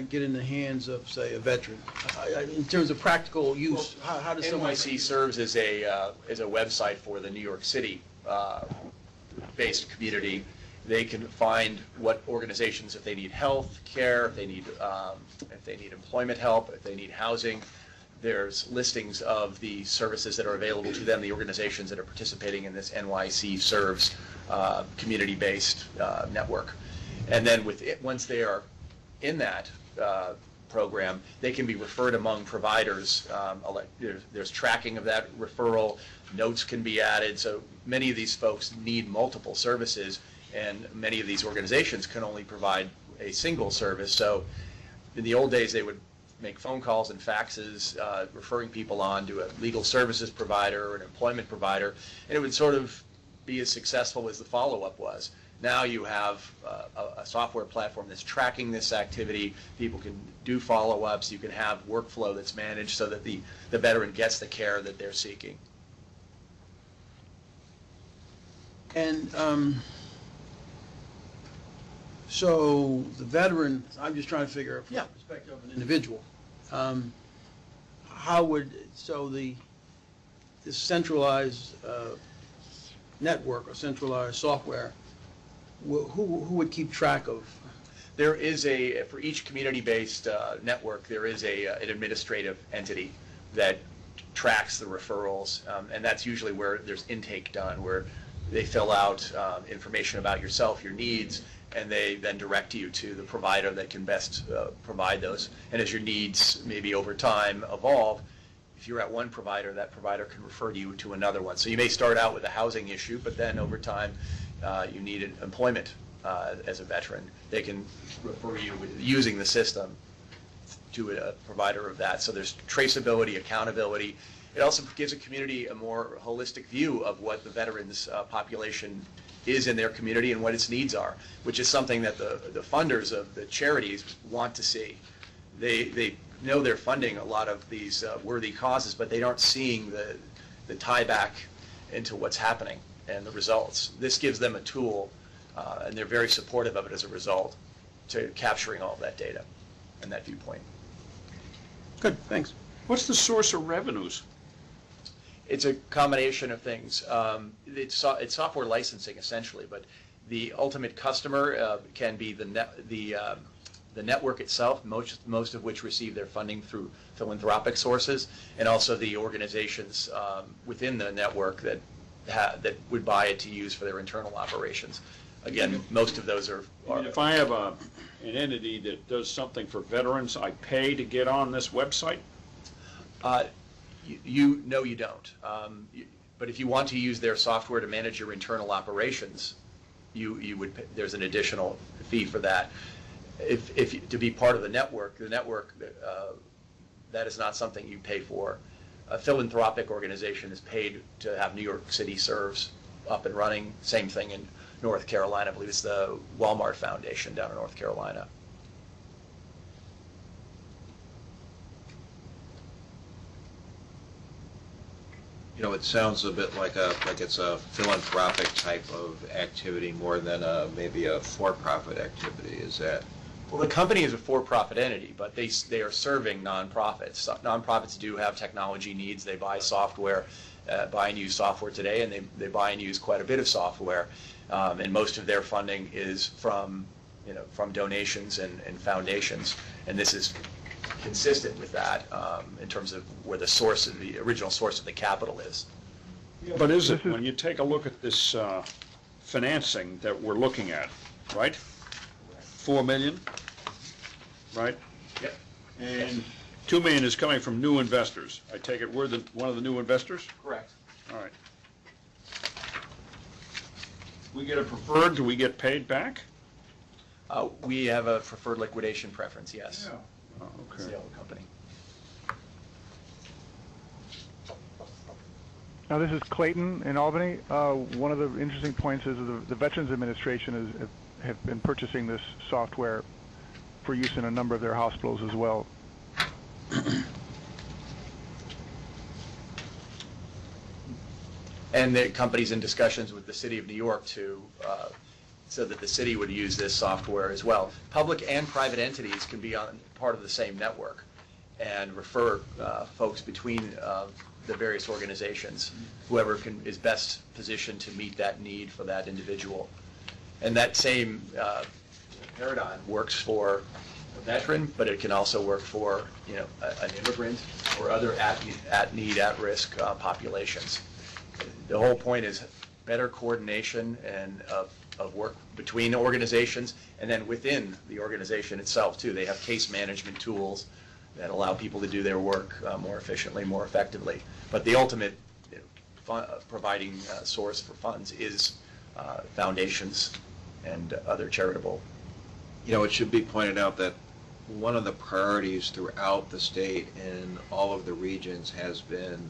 get in the hands of, say, a veteran? In terms of practical use, how does someone... NYC Serves as a website for the New York City based community. They can find what organizations, if they need health care, if they need employment help, if they need housing. There's listings of the services that are available to them, the organizations that are participating in this NYC Serves community-based network. And then once they are in that, program, they can be referred among providers. There's tracking of that referral, notes can be added, so many of these folks need multiple services, and many of these organizations can only provide a single service. So in the old days, they would make phone calls and faxes, referring people on to a legal services provider or an employment provider, and it would sort of be as successful as the follow-up was. Now you have a software platform that's tracking this activity. People can do follow-ups. You can have workflow that's managed so that the veteran gets the care that they're seeking. And so the veteran, I'm just trying to figure out from the perspective of an individual, how would, so this centralized network or centralized software, who would keep track of? There is for each community-based network, there is an administrative entity that tracks the referrals, and that's usually where there's intake done, where they fill out information about yourself, your needs, and they then direct you to the provider that can best provide those. And as your needs maybe over time evolve, if you're at one provider, that provider can refer you to another one. So you may start out with a housing issue, but then over time you need employment as a veteran. They can refer you using the system to a provider of that. So there's traceability, accountability. It also gives a community a more holistic view of what the veterans population is in their community and what its needs are, which is something that the funders of the charities want to see. They know they're funding a lot of these worthy causes, but they aren't seeing the tie back into what's happening and the results. This gives them a tool, and they're very supportive of it as a result, to capturing all of that data and that viewpoint. Good, thanks. What's the source of revenues? It's a combination of things. It's software licensing essentially, but the ultimate customer can be the network itself, most of which receive their funding through philanthropic sources, and also the organizations within the network that would buy it to use for their internal operations. Again, most of those are If I have an entity that does something for veterans, I pay to get on this website? No, you don't. But if you want to use their software to manage your internal operations, you would pay, there's an additional fee for that. If to be part of the network that is not something you pay for. A philanthropic organization is paid to have New York City Serves up and running. Same thing in North Carolina. I believe it's the Walmart Foundation down in North Carolina. You know, it sounds a bit like it's a philanthropic type of activity more than maybe a for-profit activity. Is that? Well, the company is a for-profit entity, but they are serving nonprofits. Nonprofits do have technology needs. They buy software, buy and use software today, and they buy and use quite a bit of software. And most of their funding is from donations and foundations, and this is consistent with that in terms of where the original source of the capital is. But is it, when you take a look at this financing that we're looking at, right? $4 million, right? Yep. And $2 million is coming from new investors. I take it we're one of the new investors? Correct. All right. We get a preferred, do we get paid back? We have a preferred liquidation preference, yes. Yeah. Oh, okay. Sale of the company. Now, this is Clayton in Albany. One of the interesting points is the Veterans Administration have been purchasing this software for use in a number of their hospitals as well. And the company's in discussions with the City of New York so that the city would use this software as well. Public and private entities can be on part of the same network and refer folks between the various organizations, whoever is best positioned to meet that need for that individual. And that same paradigm works for a veteran, but it can also work for an immigrant or other at-need, at-risk populations. The whole point is better coordination and of of work between organizations and then within the organization itself too. They have case management tools that allow people to do their work more efficiently, more effectively. But the ultimate providing source for funds is foundations and other charitable. You know, it should be pointed out that one of the priorities throughout the state in all of the regions has been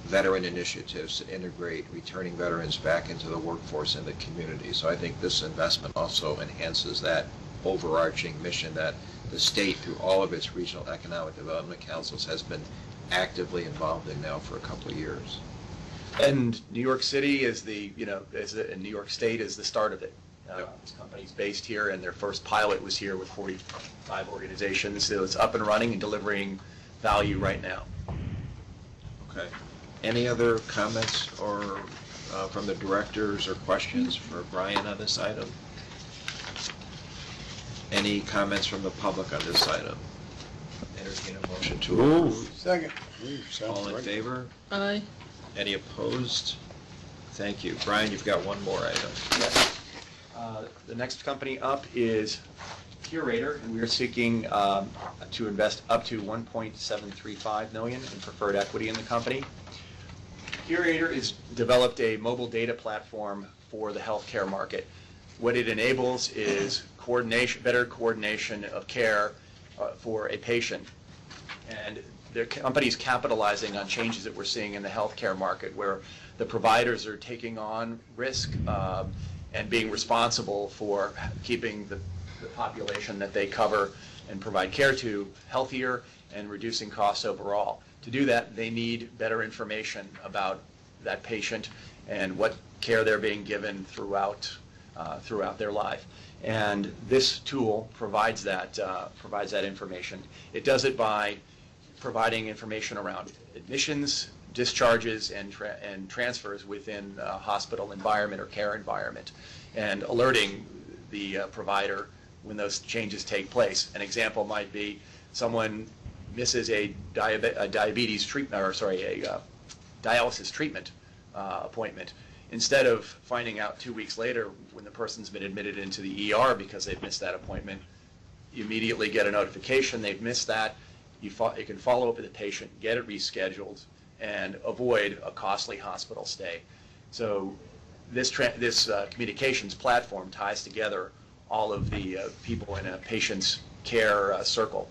veteran initiatives to integrate returning veterans back into the workforce and the community. So I think this investment also enhances that overarching mission that the state, through all of its regional economic development councils, has been actively involved in now for a couple of years. And New York City is and New York State is the start of it. This company's based here, and their first pilot was here with 45 organizations. So it's up and running and delivering value right now. Okay. Any other comments or from the directors or questions for Brian on this item? Any comments from the public on this item? Entertain a motion to approve. Second. All in favor? Aye. Any opposed? Thank you. Brian, you've got one more item. Yes. The next company up is Curator, and we are seeking to invest up to $1.735 million in preferred equity in the company. Curator has developed a mobile data platform for the healthcare market. What it enables is better coordination of care for a patient. And the company's capitalizing on changes that we're seeing in the healthcare market, where the providers are taking on risk and being responsible for keeping the population that they cover and provide care to healthier and reducing costs overall. To do that, they need better information about that patient and what care they're being given throughout their life. And this tool provides that information. It does it by providing information around admissions, discharges, and transfers within a hospital environment or care environment, and alerting the provider when those changes take place. An example might be someone misses a diabetes treatment, a dialysis treatment appointment. Instead of finding out 2 weeks later when the person's been admitted into the ER because they've missed that appointment, you immediately get a notification they've missed that. You can follow up with the patient, get it rescheduled, and avoid a costly hospital stay. So this communications platform ties together all of the people in a patient's care circle.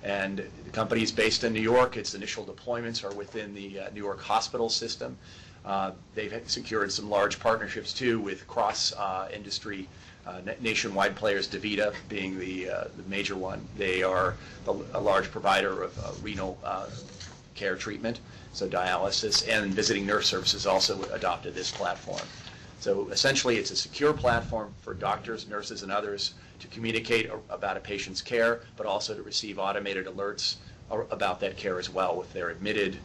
And the company is based in New York. Its initial deployments are within the New York hospital system. They've secured some large partnerships too with cross-industry nationwide players, DaVita being the major one. They are a large provider of renal care treatment, so dialysis, and visiting nurse services also adopted this platform. So essentially it's a secure platform for doctors, nurses, and others to communicate about a patient's care, but also to receive automated alerts about that care as well if they're admitted,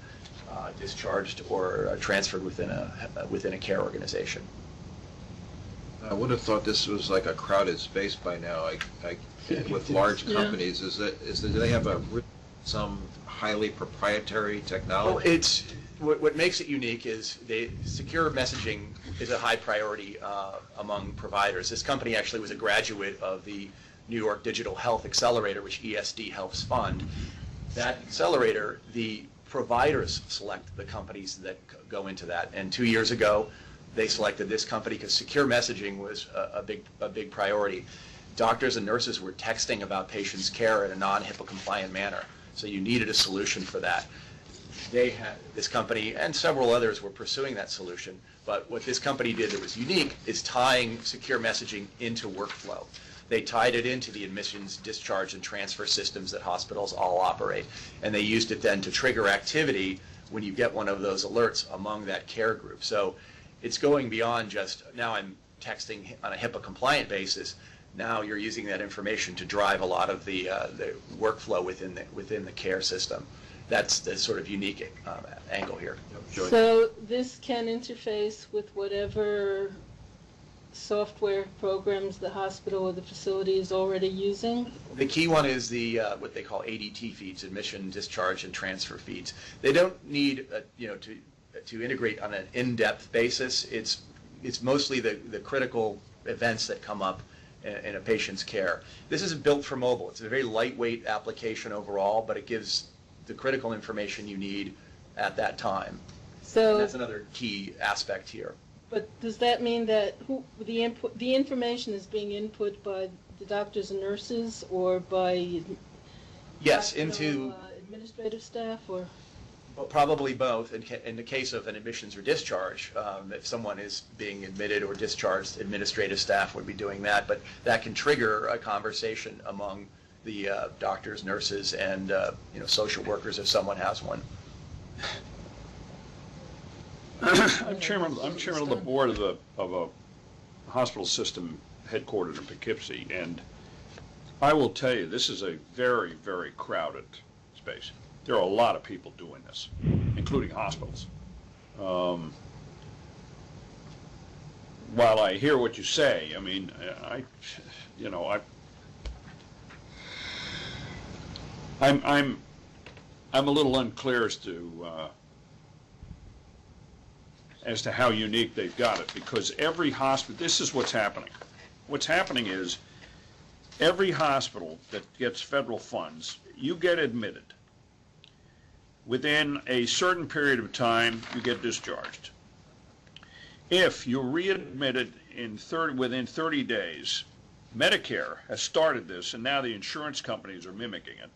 discharged, or transferred within a care organization. I would have thought this was like a crowded space by now. With large companies, do they have some highly proprietary technology? Well, what makes it unique is secure messaging is a high priority among providers. This company actually was a graduate of the New York Digital Health Accelerator, which ESD helps fund. That accelerator, the providers select the companies that go into that. And 2 years ago, they selected this company because secure messaging was a big priority. Doctors and nurses were texting about patients' care in a non-HIPAA compliant manner. So you needed a solution for that. This company and several others were pursuing that solution. But what this company did that was unique is tying secure messaging into workflow. They tied it into the admissions, discharge, and transfer systems that hospitals all operate. And they used it then to trigger activity when you get one of those alerts among that care group. So it's going beyond just, now I'm texting on a HIPAA compliant basis. Now you're using that information to drive a lot of the workflow within the care system. That's the sort of unique angle here. So this can interface with whatever software programs the hospital or the facility is already using? The key one is the what they call ADT feeds, admission, discharge, and transfer feeds. They don't need to integrate on an in-depth basis. It's it's mostly the critical events that come up in a patient's care. This isn't built for mobile. It's a very lightweight application overall, but it gives the critical information you need at that time. So And that's another key aspect here. But does that mean that the information is being input by the doctors and nurses, or by Yes, into administrative staff, or? well, probably both. In the case of an admissions or discharge, if someone is being admitted or discharged, administrative staff would be doing that. But that can trigger a conversation among the doctors, nurses, and social workers if someone has one. I'm chairman of the board of a hospital system headquartered in Poughkeepsie, and I will tell you, this is a very, very crowded space. There are a lot of people doing this, including hospitals. While I hear what you say, I mean, I'm a little unclear as to how unique they've got it, because every hospital, this is what's happening. What's happening is every hospital that gets federal funds, you get admitted. Within a certain period of time, you get discharged. If you're readmitted within 30 days, Medicare has started this, and now the insurance companies are mimicking it.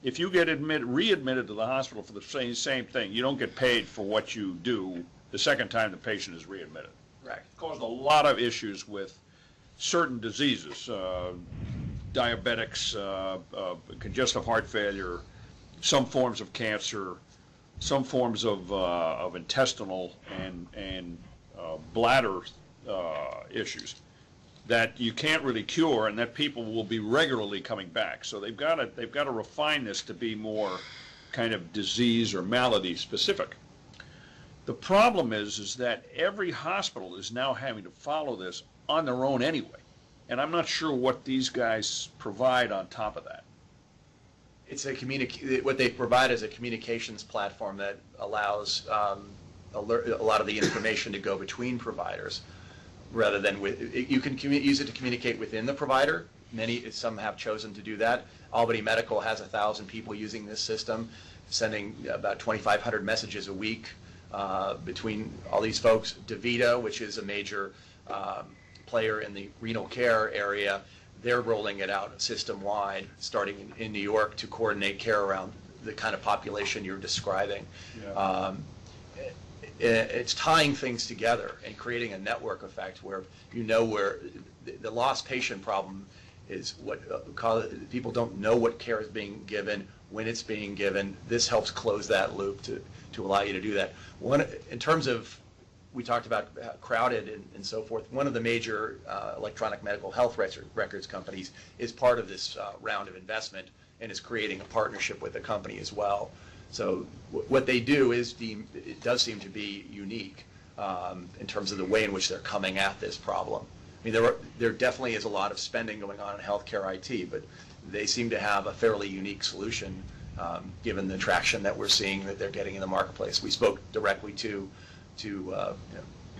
If you get readmitted to the hospital for the same thing, you don't get paid for what you do the second time the patient is readmitted. Right. It caused a lot of issues with certain diseases, diabetics, congestive heart failure, some forms of cancer, some forms of intestinal and bladder issues that you can't really cure, and that people will be regularly coming back. So they've got to refine this to be more kind of disease or malady specific. The problem is that every hospital is now having to follow this on their own anyway, and I'm not sure what these guys provide on top of that. It's what they provide is a communications platform that allows a lot of the information to go between providers, rather than you can use it to communicate within the provider. Some have chosen to do that. Albany Medical has 1,000 people using this system, sending about 2,500 messages a week between all these folks. DaVita, which is a major player in the renal care area, they're rolling it out system-wide, starting in New York, to coordinate care around the kind of population you're describing. Yeah. It's tying things together and creating a network effect where where the lost patient problem is what people don't know what care is being given, when it's being given. This helps close that loop to allow you to do that. In terms of, we talked about crowded and so forth, one of the major electronic medical health records companies is part of this round of investment and is creating a partnership with the company as well. So what they do it does seem to be unique in terms of the way in which they're coming at this problem. I mean, there definitely is a lot of spending going on in healthcare IT, but they seem to have a fairly unique solution given the traction that we're seeing that they're getting in the marketplace. We spoke directly to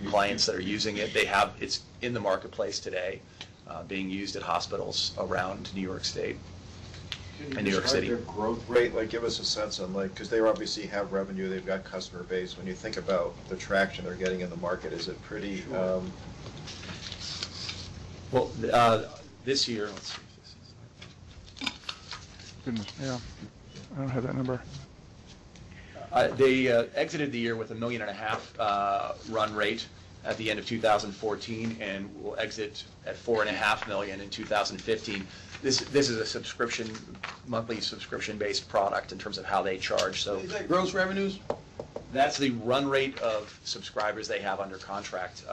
clients that are using it. It's in the marketplace today, being used at hospitals around New York State. Can in New York City. Their growth rate, give us a sense on because they obviously have revenue, they've got customer base. When you think about the traction they're getting in the market, is it pretty? Well, this year, let's see if this is. Goodness, yeah, I don't have that number. They exited the year with $1.5 million run rate at the end of 2014, and will exit at $4.5 million in 2015. This is a monthly subscription-based product in terms of how they charge. So Is that gross revenues? that's the run rate of subscribers they have under contract.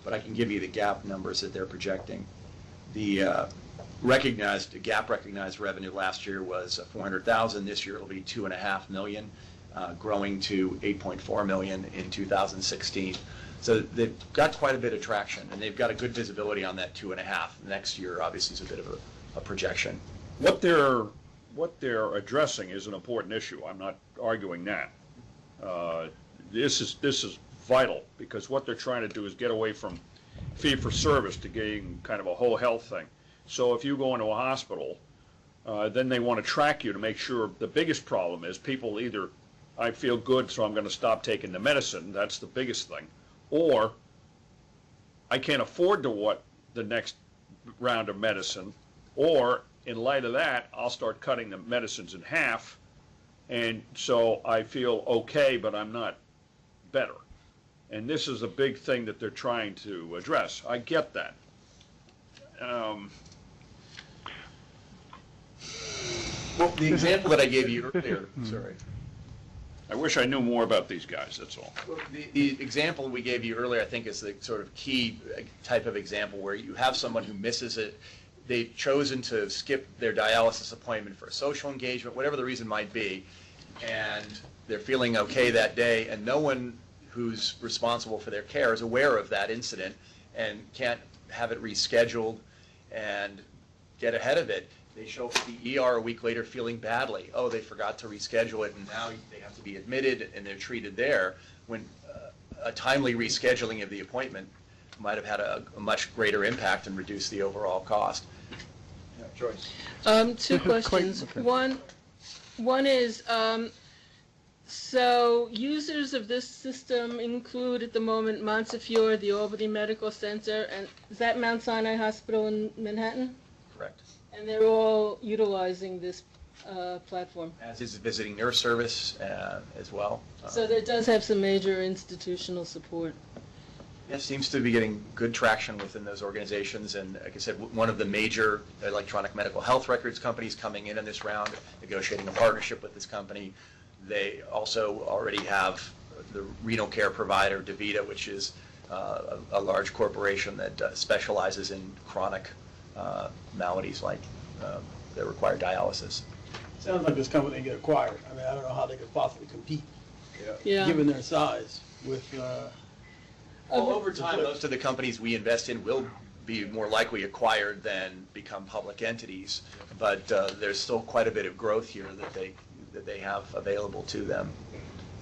But I can give you the GAAP numbers that they're projecting. The GAAP recognized revenue last year was $400,000. This year it'll be $2.5 million, growing to $8.4 million in 2016. So they've got quite a bit of traction, and they've got a good visibility on that 2.5. Next year, obviously, is a bit of a projection. What they're addressing is an important issue. I'm not arguing that. This is vital, because what they're trying to do is get away from fee-for-service to getting kind of a whole health thing. So if you go into a hospital, then they want to track you to make sure. The biggest problem is people either, I feel good, so I'm going to stop taking the medicine. That's the biggest thing. Or I can't afford the next round of medicine. Or in light of that, I'll start cutting the medicines in half. And so I feel okay, but I'm not better. And this is a big thing that they're trying to address. I get that. Well, the example that I gave you earlier, sorry. I wish I knew more about these guys, that's all. Well, the example we gave you earlier, I think, is the sort of key type of example where you have someone who misses it. They've chosen to skip their dialysis appointment for a social engagement, whatever the reason might be, and they're feeling okay that day, and no one who's responsible for their care is aware of that incident and can't have it rescheduled and get ahead of it. They show up at the ER a week later feeling badly. Oh, they forgot to reschedule it, and now they have to be admitted, and they're treated there, when a timely rescheduling of the appointment might have had a much greater impact and reduced the overall cost. Yeah, Joyce. Two questions. One is, so users of this system include at the moment Montefiore, the Albany Medical Center, and is that Mount Sinai Hospital in Manhattan? Correct. And they're all utilizing this platform. As is the visiting nurse service as well. So that does have some major institutional support. Yes, seems to be getting good traction within those organizations, and like I said, one of the major electronic medical health records companies coming in this round, negotiating a partnership with this company. They also already have the renal care provider, DaVita, which is a large corporation that specializes in chronic maladies like that require dialysis. Sounds like this company get acquired. I mean, I don't know how they could possibly compete, Yeah. given their size, with. Well, over time, most of the companies we invest in will be more likely acquired than become public entities, but there's still quite a bit of growth here that they have available to them,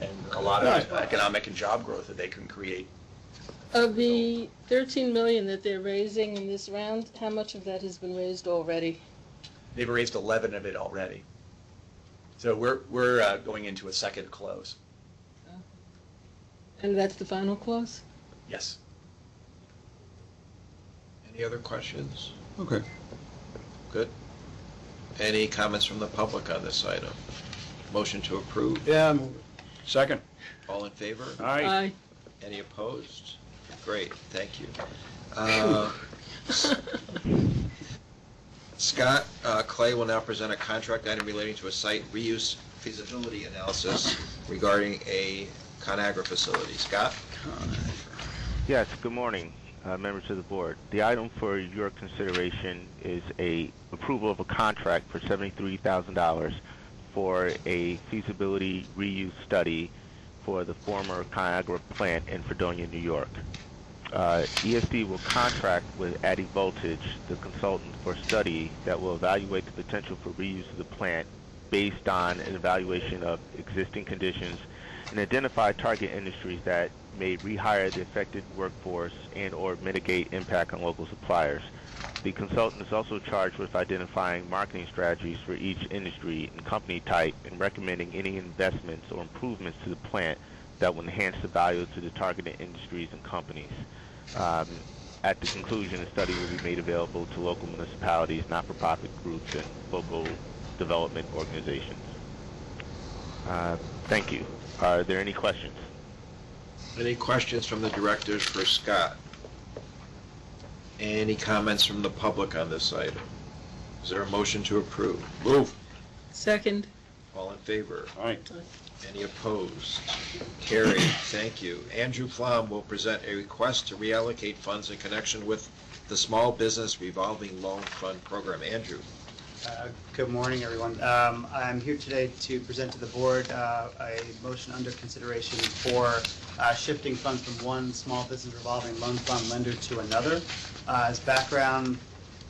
and a lot of economic and job growth that they can create. Of the $13 million that they're raising in this round, how much of that has been raised already? They've raised 11 of it already. So we're going into a second close. And that's the final close? Yes. Any other questions? Okay. Good. Any comments from the public on this item? Motion to approve? Yeah. Second. All in favor? Aye. Any opposed? Great, thank you. Scott Clay will now present a contract item relating to a site reuse feasibility analysis regarding a ConAgra facility. Scott? Yes, good morning, members of the board. The item for your consideration is a approval of a contract for $73,000 for a feasibility reuse study for the former ConAgra plant in Fredonia, New York. ESD will contract with Addy Voltage, the consultant, for a study that will evaluate the potential for reuse of the plant based on an evaluation of existing conditions and identify target industries that may rehire the affected workforce and or mitigate impact on local suppliers. The consultant is also charged with identifying marketing strategies for each industry and company type and recommending any investments or improvements to the plant that will enhance the value to the targeted industries and companies. At the conclusion, the study will be made available to local municipalities, not-for-profit groups, and local development organizations. Thank you. Are there any questions? Any questions from the directors for Scott? Any comments from the public on this item? Is there a motion to approve? Move. Second. All in favor? Aye. Any opposed? Carried. Thank you. Andrew Flom will present a request to reallocate funds in connection with the Small Business Revolving Loan Fund Program. Andrew. Good morning, everyone. I'm here today to present to the board a motion under consideration for shifting funds from one small business revolving loan fund lender to another. As background,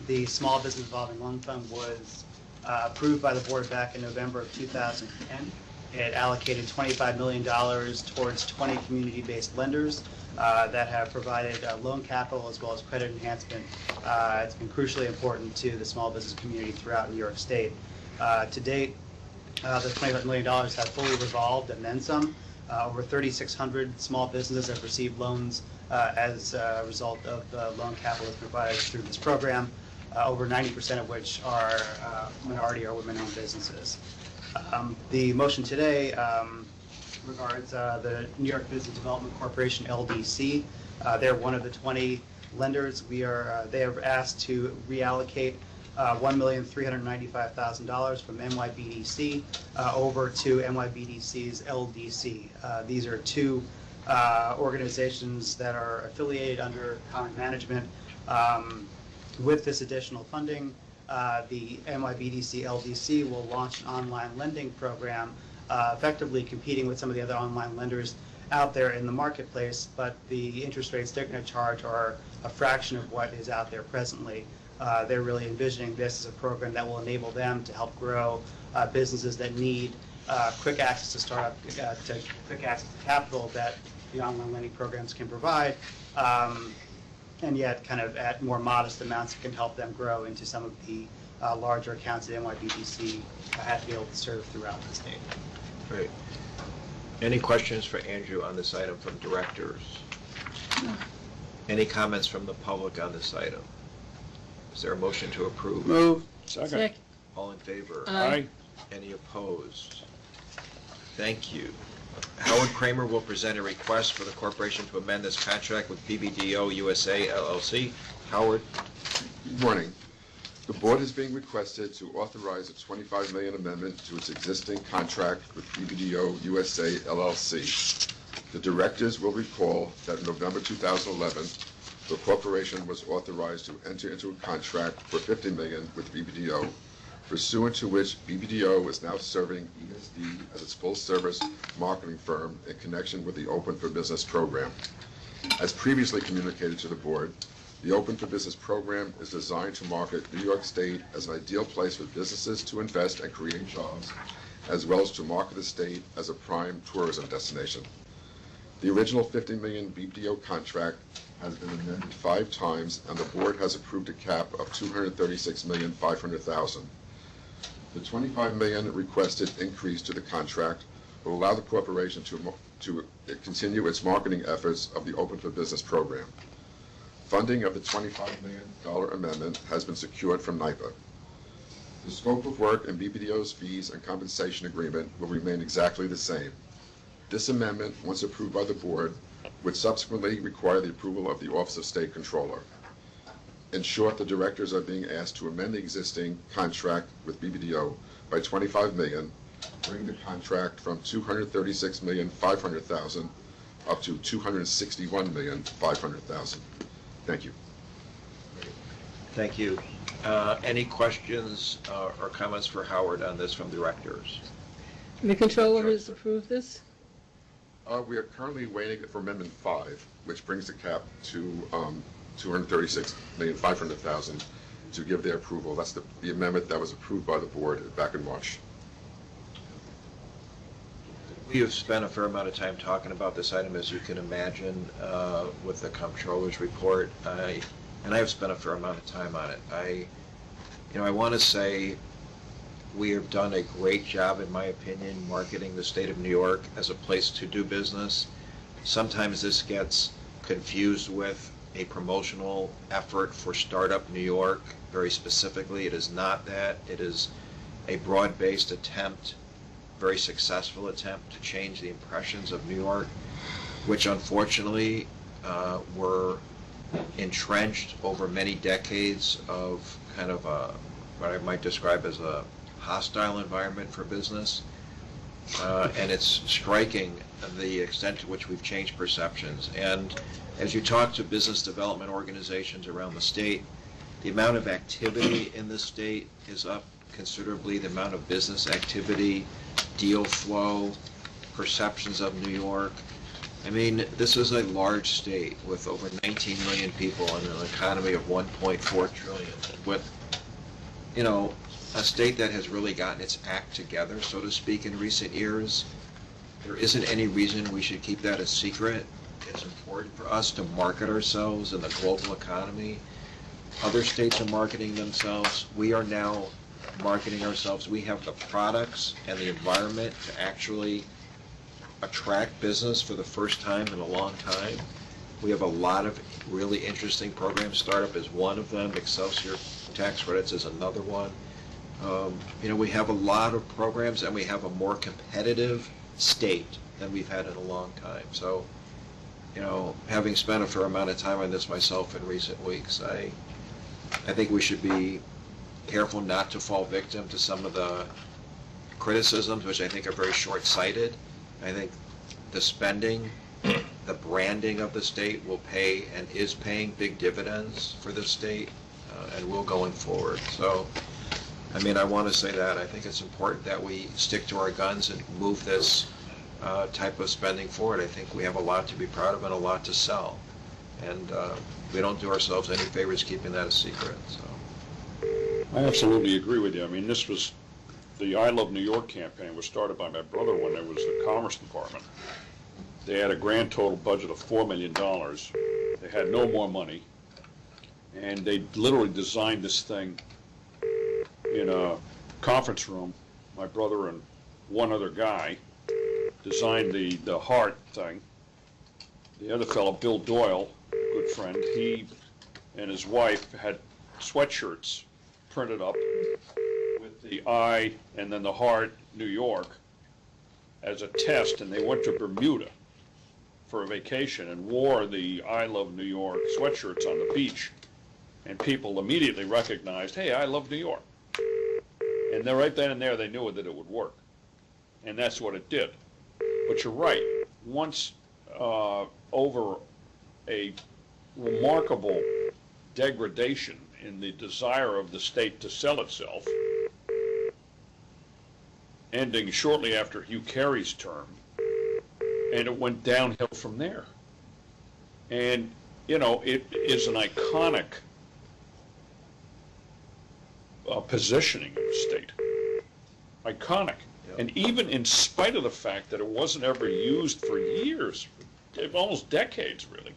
the Small Business Revolving Loan Fund was approved by the board back in November of 2010, It allocated $25 million towards 20 community-based lenders that have provided loan capital as well as credit enhancement. It's been crucially important to the small business community throughout New York State. To date, the $25 million have fully revolved and then some. Over 3,600 small businesses have received loans as a result of the loan capital that's provided through this program, over 90% of which are minority or women-owned businesses. The motion today regards the New York Business Development Corporation, LDC. They're one of the 20 lenders. They are asked to reallocate $1,395,000 from NYBDC over to NYBDC's LDC. These are two organizations that are affiliated under common management. With this additional funding, the NYBDC LDC will launch an online lending program, effectively competing with some of the other online lenders out there in the marketplace, but the interest rates they're going to charge are a fraction of what is out there presently. They're really envisioning this as a program that will enable them to help grow businesses that need quick access to startup, to quick access to capital that the online lending programs can provide, and yet kind of at more modest amounts that can help them grow into some of the larger accounts that NYBDC has to be able to serve throughout the state. Great. Any questions for Andrew on this item from directors? No. Any comments from the public on this item? Is there a motion to approve? Move. Second. All in favor? Aye. Any opposed? Thank you. Howard Kramer will present a request for the corporation to amend this contract with BBDO USA LLC. Howard? Good morning. The board is being requested to authorize a $25 million amendment to its existing contract with BBDO USA LLC. The directors will recall that in November 2011, the corporation was authorized to enter into a contract for $50 million with BBDO, pursuant to which BBDO is now serving ESD as its full-service marketing firm in connection with the Open for Business program. As previously communicated to the board, the Open for Business program is designed to market New York State as an ideal place for businesses to invest and create jobs, as well as to market the state as a prime tourism destination. The original $50 million BBDO contract has been amended 5 times, and the board has approved a cap of $236,500,000. The $25 million requested increase to the contract will allow the corporation to continue its marketing efforts of the Open for Business program. Funding of the $25 million amendment has been secured from NYPA. The scope of work and BBDO's fees and compensation agreement will remain exactly the same. This amendment, once approved by the board, would subsequently require the approval of the Office of State Controller. In short, the directors are being asked to amend the existing contract with BBDO by $25 million, bringing the contract from $236,500,000 up to $261,500,000. Thank you. Thank you. Any questions or comments for Howard on this from directors? The controller has approved this? We are currently waiting for Amendment 5, which brings the cap to $236,500,000 to give their approval. That's the amendment that was approved by the board back in March. We have spent a fair amount of time talking about this item, as you can imagine, with the comptroller's report, and I have spent a fair amount of time on it. I want to say we have done a great job, in my opinion, marketing the state of New York as a place to do business. Sometimes this gets confused with a promotional effort for Startup New York. Very specifically, it is not that. It is a broad-based attempt, very successful attempt to change the impressions of New York, which unfortunately were entrenched over many decades of kind of what I might describe as a hostile environment for business. And it's striking the extent to which we've changed perceptions. And as you talk to business development organizations around the state, the amount of activity in this state is up considerably. The amount of business activity, deal flow, perceptions of New York. I mean, this is a large state with over 19 million people and an economy of 1.4 trillion. With, a state that has really gotten its act together, so to speak, in recent years. There isn't any reason we should keep that a secret. It's important for us to market ourselves in the global economy. Other states are marketing themselves. We are now marketing ourselves. We have the products and the environment to actually attract business for the first time in a long time. We have a lot of really interesting programs. Startup is one of them. Excelsior Tax Credits is another one. We have a lot of programs, and we have a more competitive state than we've had in a long time. So, having spent a fair amount of time on this myself in recent weeks, I think we should be careful not to fall victim to some of the criticisms, which I think are very short-sighted. I think the spending, the branding of the state will pay and is paying big dividends for the state, and will going forward. So, I want to say that. I think it's important that we stick to our guns and move this type of spending forward. I think we have a lot to be proud of and a lot to sell. And we don't do ourselves any favors keeping that a secret. So. I absolutely agree with you. This was, the I Love New York campaign was started by my brother when there was the Commerce Department. They had a grand total budget of $4 million. They had no more money. And they literally designed this thing in a conference room. My brother and one other guy designed the heart thing. The other fellow, Bill Doyle, good friend, he and his wife had sweatshirts printed up with the I and then the heart, New York, as a test, and they went to Bermuda for a vacation and wore the I Love New York sweatshirts on the beach, and people immediately recognized, hey, I love New York. And then right then and there, they knew that it would work. And that's what it did. But you're right. Once over a remarkable degradation in the desire of the state to sell itself, ending shortly after Hugh Carey's term, and it went downhill from there. And, it is an iconic positioning of the state. Iconic. Yeah. And even in spite of the fact that it wasn't ever used for years, almost decades, really,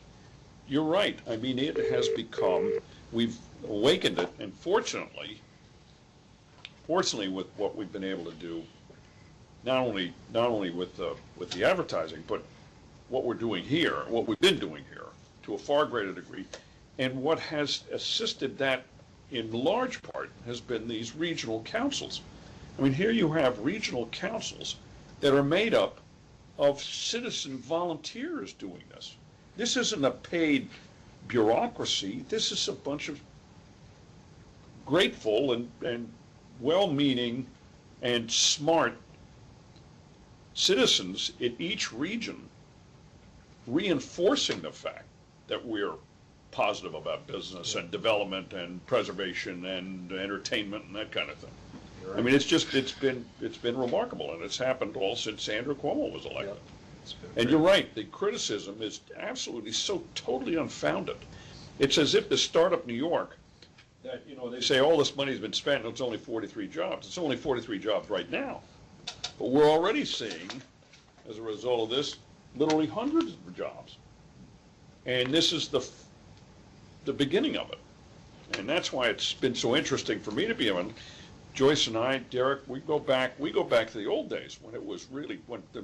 you're right. It has become, we've awakened it, and fortunately with what we've been able to do, not only with the advertising, but what we're doing here, what we've been doing here, to a far greater degree, and what has assisted that in large part has been these regional councils. Here you have regional councils that are made up of citizen volunteers doing this. This isn't a paid bureaucracy. This is a bunch of grateful and well-meaning and smart citizens in each region reinforcing the fact that we're positive about business and development and preservation and entertainment and that kind of thing. Right. It's been remarkable, and it's happened all since Andrew Cuomo was elected. Yeah. And you're right, the criticism is absolutely so totally unfounded. It's as if the Startup New York, that they say all this money's been spent and it's only 43 jobs. It's only 43 jobs right now. But we're already seeing, as a result of this, literally hundreds of jobs. And this is the beginning of it. And that's why it's been so interesting for me to be on. Joyce and I, Derek, we go back to the old days when it was really,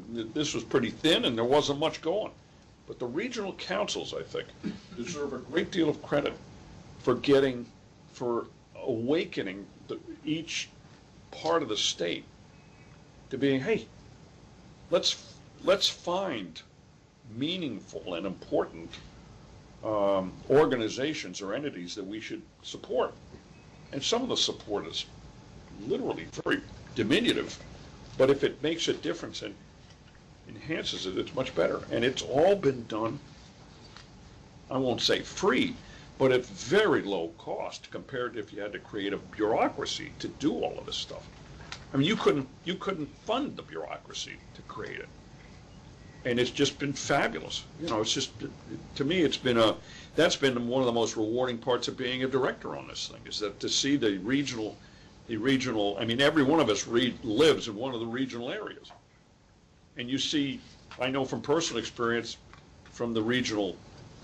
this was pretty thin and there wasn't much going. But the regional councils, I think, deserve a great deal of credit for awakening each part of the state to being, hey, let's find meaningful and important organizations or entities that we should support. And some of the support is literally very diminutive, but if it makes a difference and enhances it, it's much better. And it's all been done, I won't say free, but at very low cost compared to if you had to create a bureaucracy to do all of this stuff. You couldn't fund the bureaucracy to create it. And it's just been fabulous. It's just, to me, that's been one of the most rewarding parts of being a director on this thing, is that to see the regional the regional, I mean, every one of us lives in one of the regional areas. And you see, I know from personal experience, from the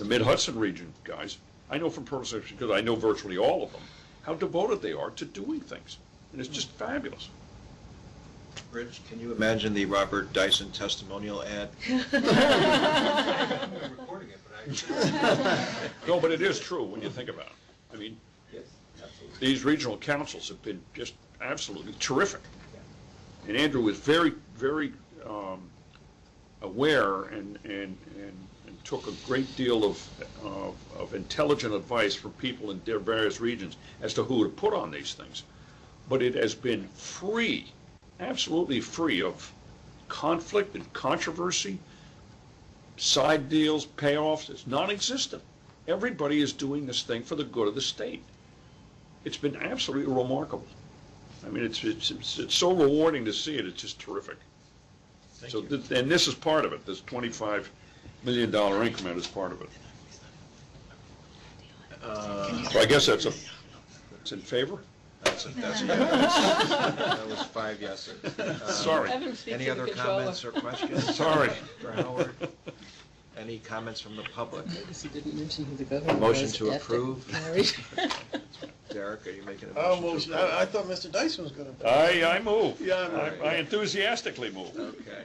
Mid-Hudson region guys, I know from personal experience, because I know virtually all of them, how devoted they are to doing things. And it's just fabulous. Rich, can you imagine the Robert Dyson testimonial ad? No, but it is true when you think about it. I mean, these regional councils have been just absolutely terrific. And Andrew was very, very aware and took a great deal of intelligent advice from people in their various regions as to who to put on these things. But it has been free, absolutely free of conflict and controversy, side deals, payoffs. It's non-existent. Everybody is doing this thing for the good of the state. It's been absolutely remarkable. I mean, it's so rewarding to see it. It's just terrific. And this is part of it. This $25 million increment is part of it. So I guess that's in favor? That's a yes. That was 5 yeses. Sorry. Any other comments or questions? Sorry. For Howard? Any comments from the public? Notice he didn't mention who the governor Motion was to after approve? marriage. Derek, are you making a I'll motion? motion. I thought Mr. Dyson was going to. I move. Yeah, I enthusiastically move. Okay.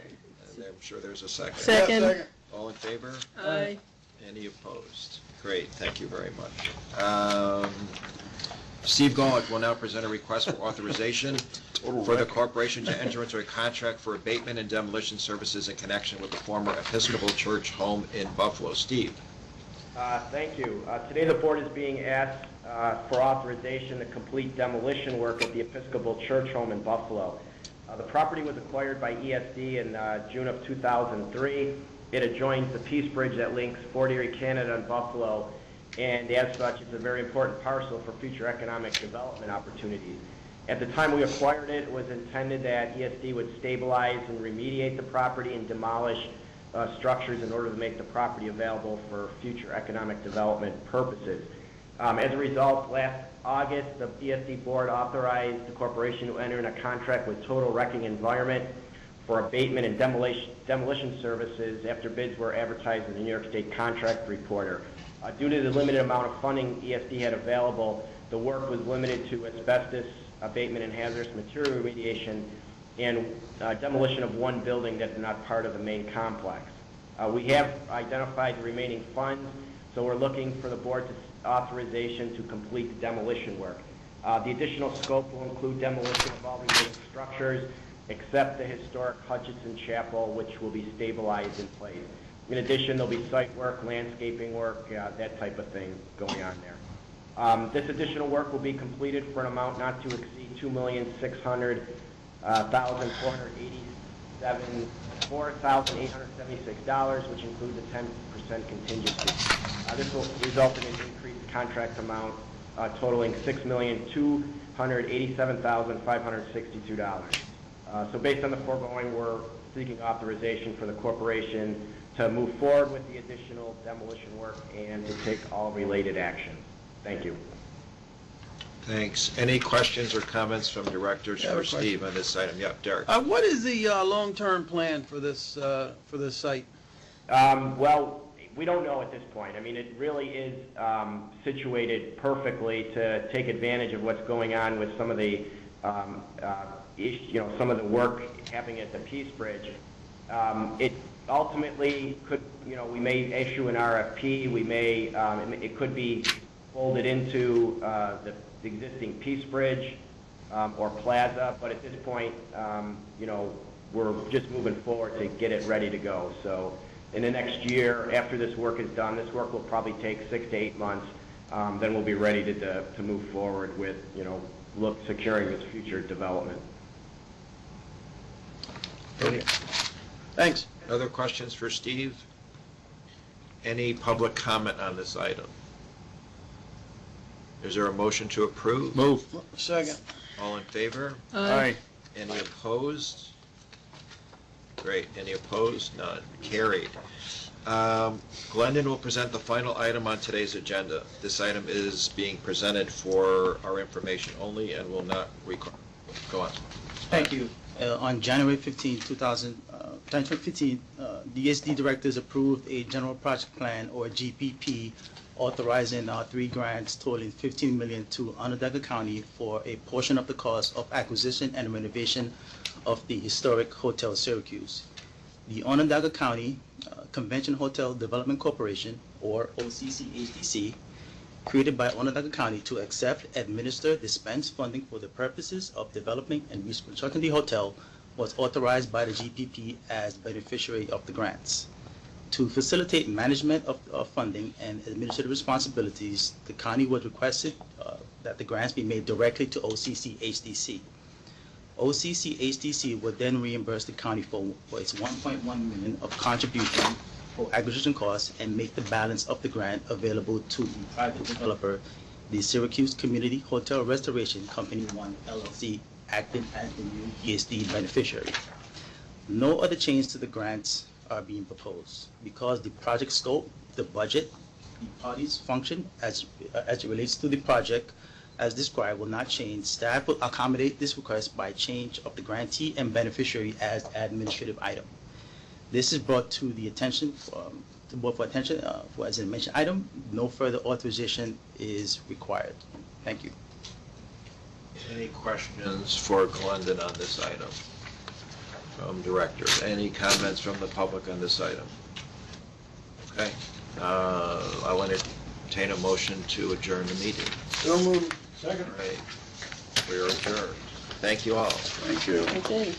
And I'm sure there's a second. Second. Yeah, second. All in favor? Aye. Any opposed? Great, thank you very much. Steve Golick will now present a request for authorization for the corporation to enter into a contract for abatement and demolition services in connection with the former Episcopal Church home in Buffalo. Steve. Thank you. Today the board is being asked for authorization to complete demolition work at the Episcopal Church home in Buffalo. The property was acquired by ESD in June of 2003. It adjoins the Peace Bridge that links Fort Erie, Canada and Buffalo, and as such it's a very important parcel for future economic development opportunities. At the time we acquired it, it was intended that ESD would stabilize and remediate the property and demolish structures in order to make the property available for future economic development purposes. As a result, last August, the ESD board authorized the corporation to enter in a contract with Total Wrecking Environment for abatement and demolition services after bids were advertised in the New York State Contract Reporter. Due to the limited amount of funding ESD had available, the work was limited to asbestos abatement and hazardous material remediation and demolition of one building that is not part of the main complex. We have identified the remaining funds, so we're looking for the board's authorization to complete the demolition work. The additional scope will include demolition of all remaining structures except the historic Hutchinson Chapel, which will be stabilized in place. In addition, there'll be site work, landscaping work, that type of thing going on there. This additional work will be completed for an amount not to exceed $2,600,876, which includes a 10% contingency. This will result in an increased contract amount totaling $6,287,562. So based on the foregoing, we're seeking authorization for the corporation to move forward with the additional demolition work and to take all related actions. Thank you. Thanks. Any questions or comments from directors for Steve on this item? Yep, Derek. What is the long-term plan for this site? Well, we don't know at this point. I mean, it really is situated perfectly to take advantage of what's going on with some of the, some of the work happening at the Peace Bridge. It ultimately could, we may issue an RFP. We may, it could be folded into the existing Peace Bridge or Plaza, but at this point, we're just moving forward to get it ready to go. So in the next year, after this work is done, this work will probably take 6 to 8 months. Then we'll be ready to move forward with, securing its future development. Thanks. Other questions for Steve? Any public comment on this item? Is there a motion to approve? Move. Second. All in favor? Aye. Any opposed? Great. Any opposed? None. Carried. Glendon will present the final item on today's agenda. This item is being presented for our information only and will not record. Go on. Thank you. On January 15, 2015, the ESD directors approved a general project plan, or GPP, authorizing 3 grants totaling $15 million to Onondaga County for a portion of the cost of acquisition and renovation of the historic Hotel Syracuse. The Onondaga County Convention Hotel Development Corporation, or OCCHDC, created by Onondaga County to accept, administer, dispense funding for the purposes of developing and reconstructing the hotel, was authorized by the GPP as beneficiary of the grants. To facilitate management of funding and administrative responsibilities, the county was requested that the grants be made directly to OCCHDC. OCCHDC would then reimburse the county for its $1.1 million of contribution for acquisition costs and make the balance of the grant available to the private developer, the Syracuse Community Hotel Restoration Company 1 LLC, acting as the new ESD beneficiary. No other changes to the grants are being proposed. Because the project scope, the budget, the parties' function as it relates to the project as described will not change, staff will accommodate this request by change of the grantee and beneficiary as administrative item. This is brought to the attention, to board for attention, as a mentioned item. No further authorization is required. Thank you. Any questions for Glendon on this item from directors? Any comments from the public on this item? Okay. I'll entertain a motion to adjourn the meeting. So moved. Second. All right. We are adjourned. Thank you all. Thank you. Okay.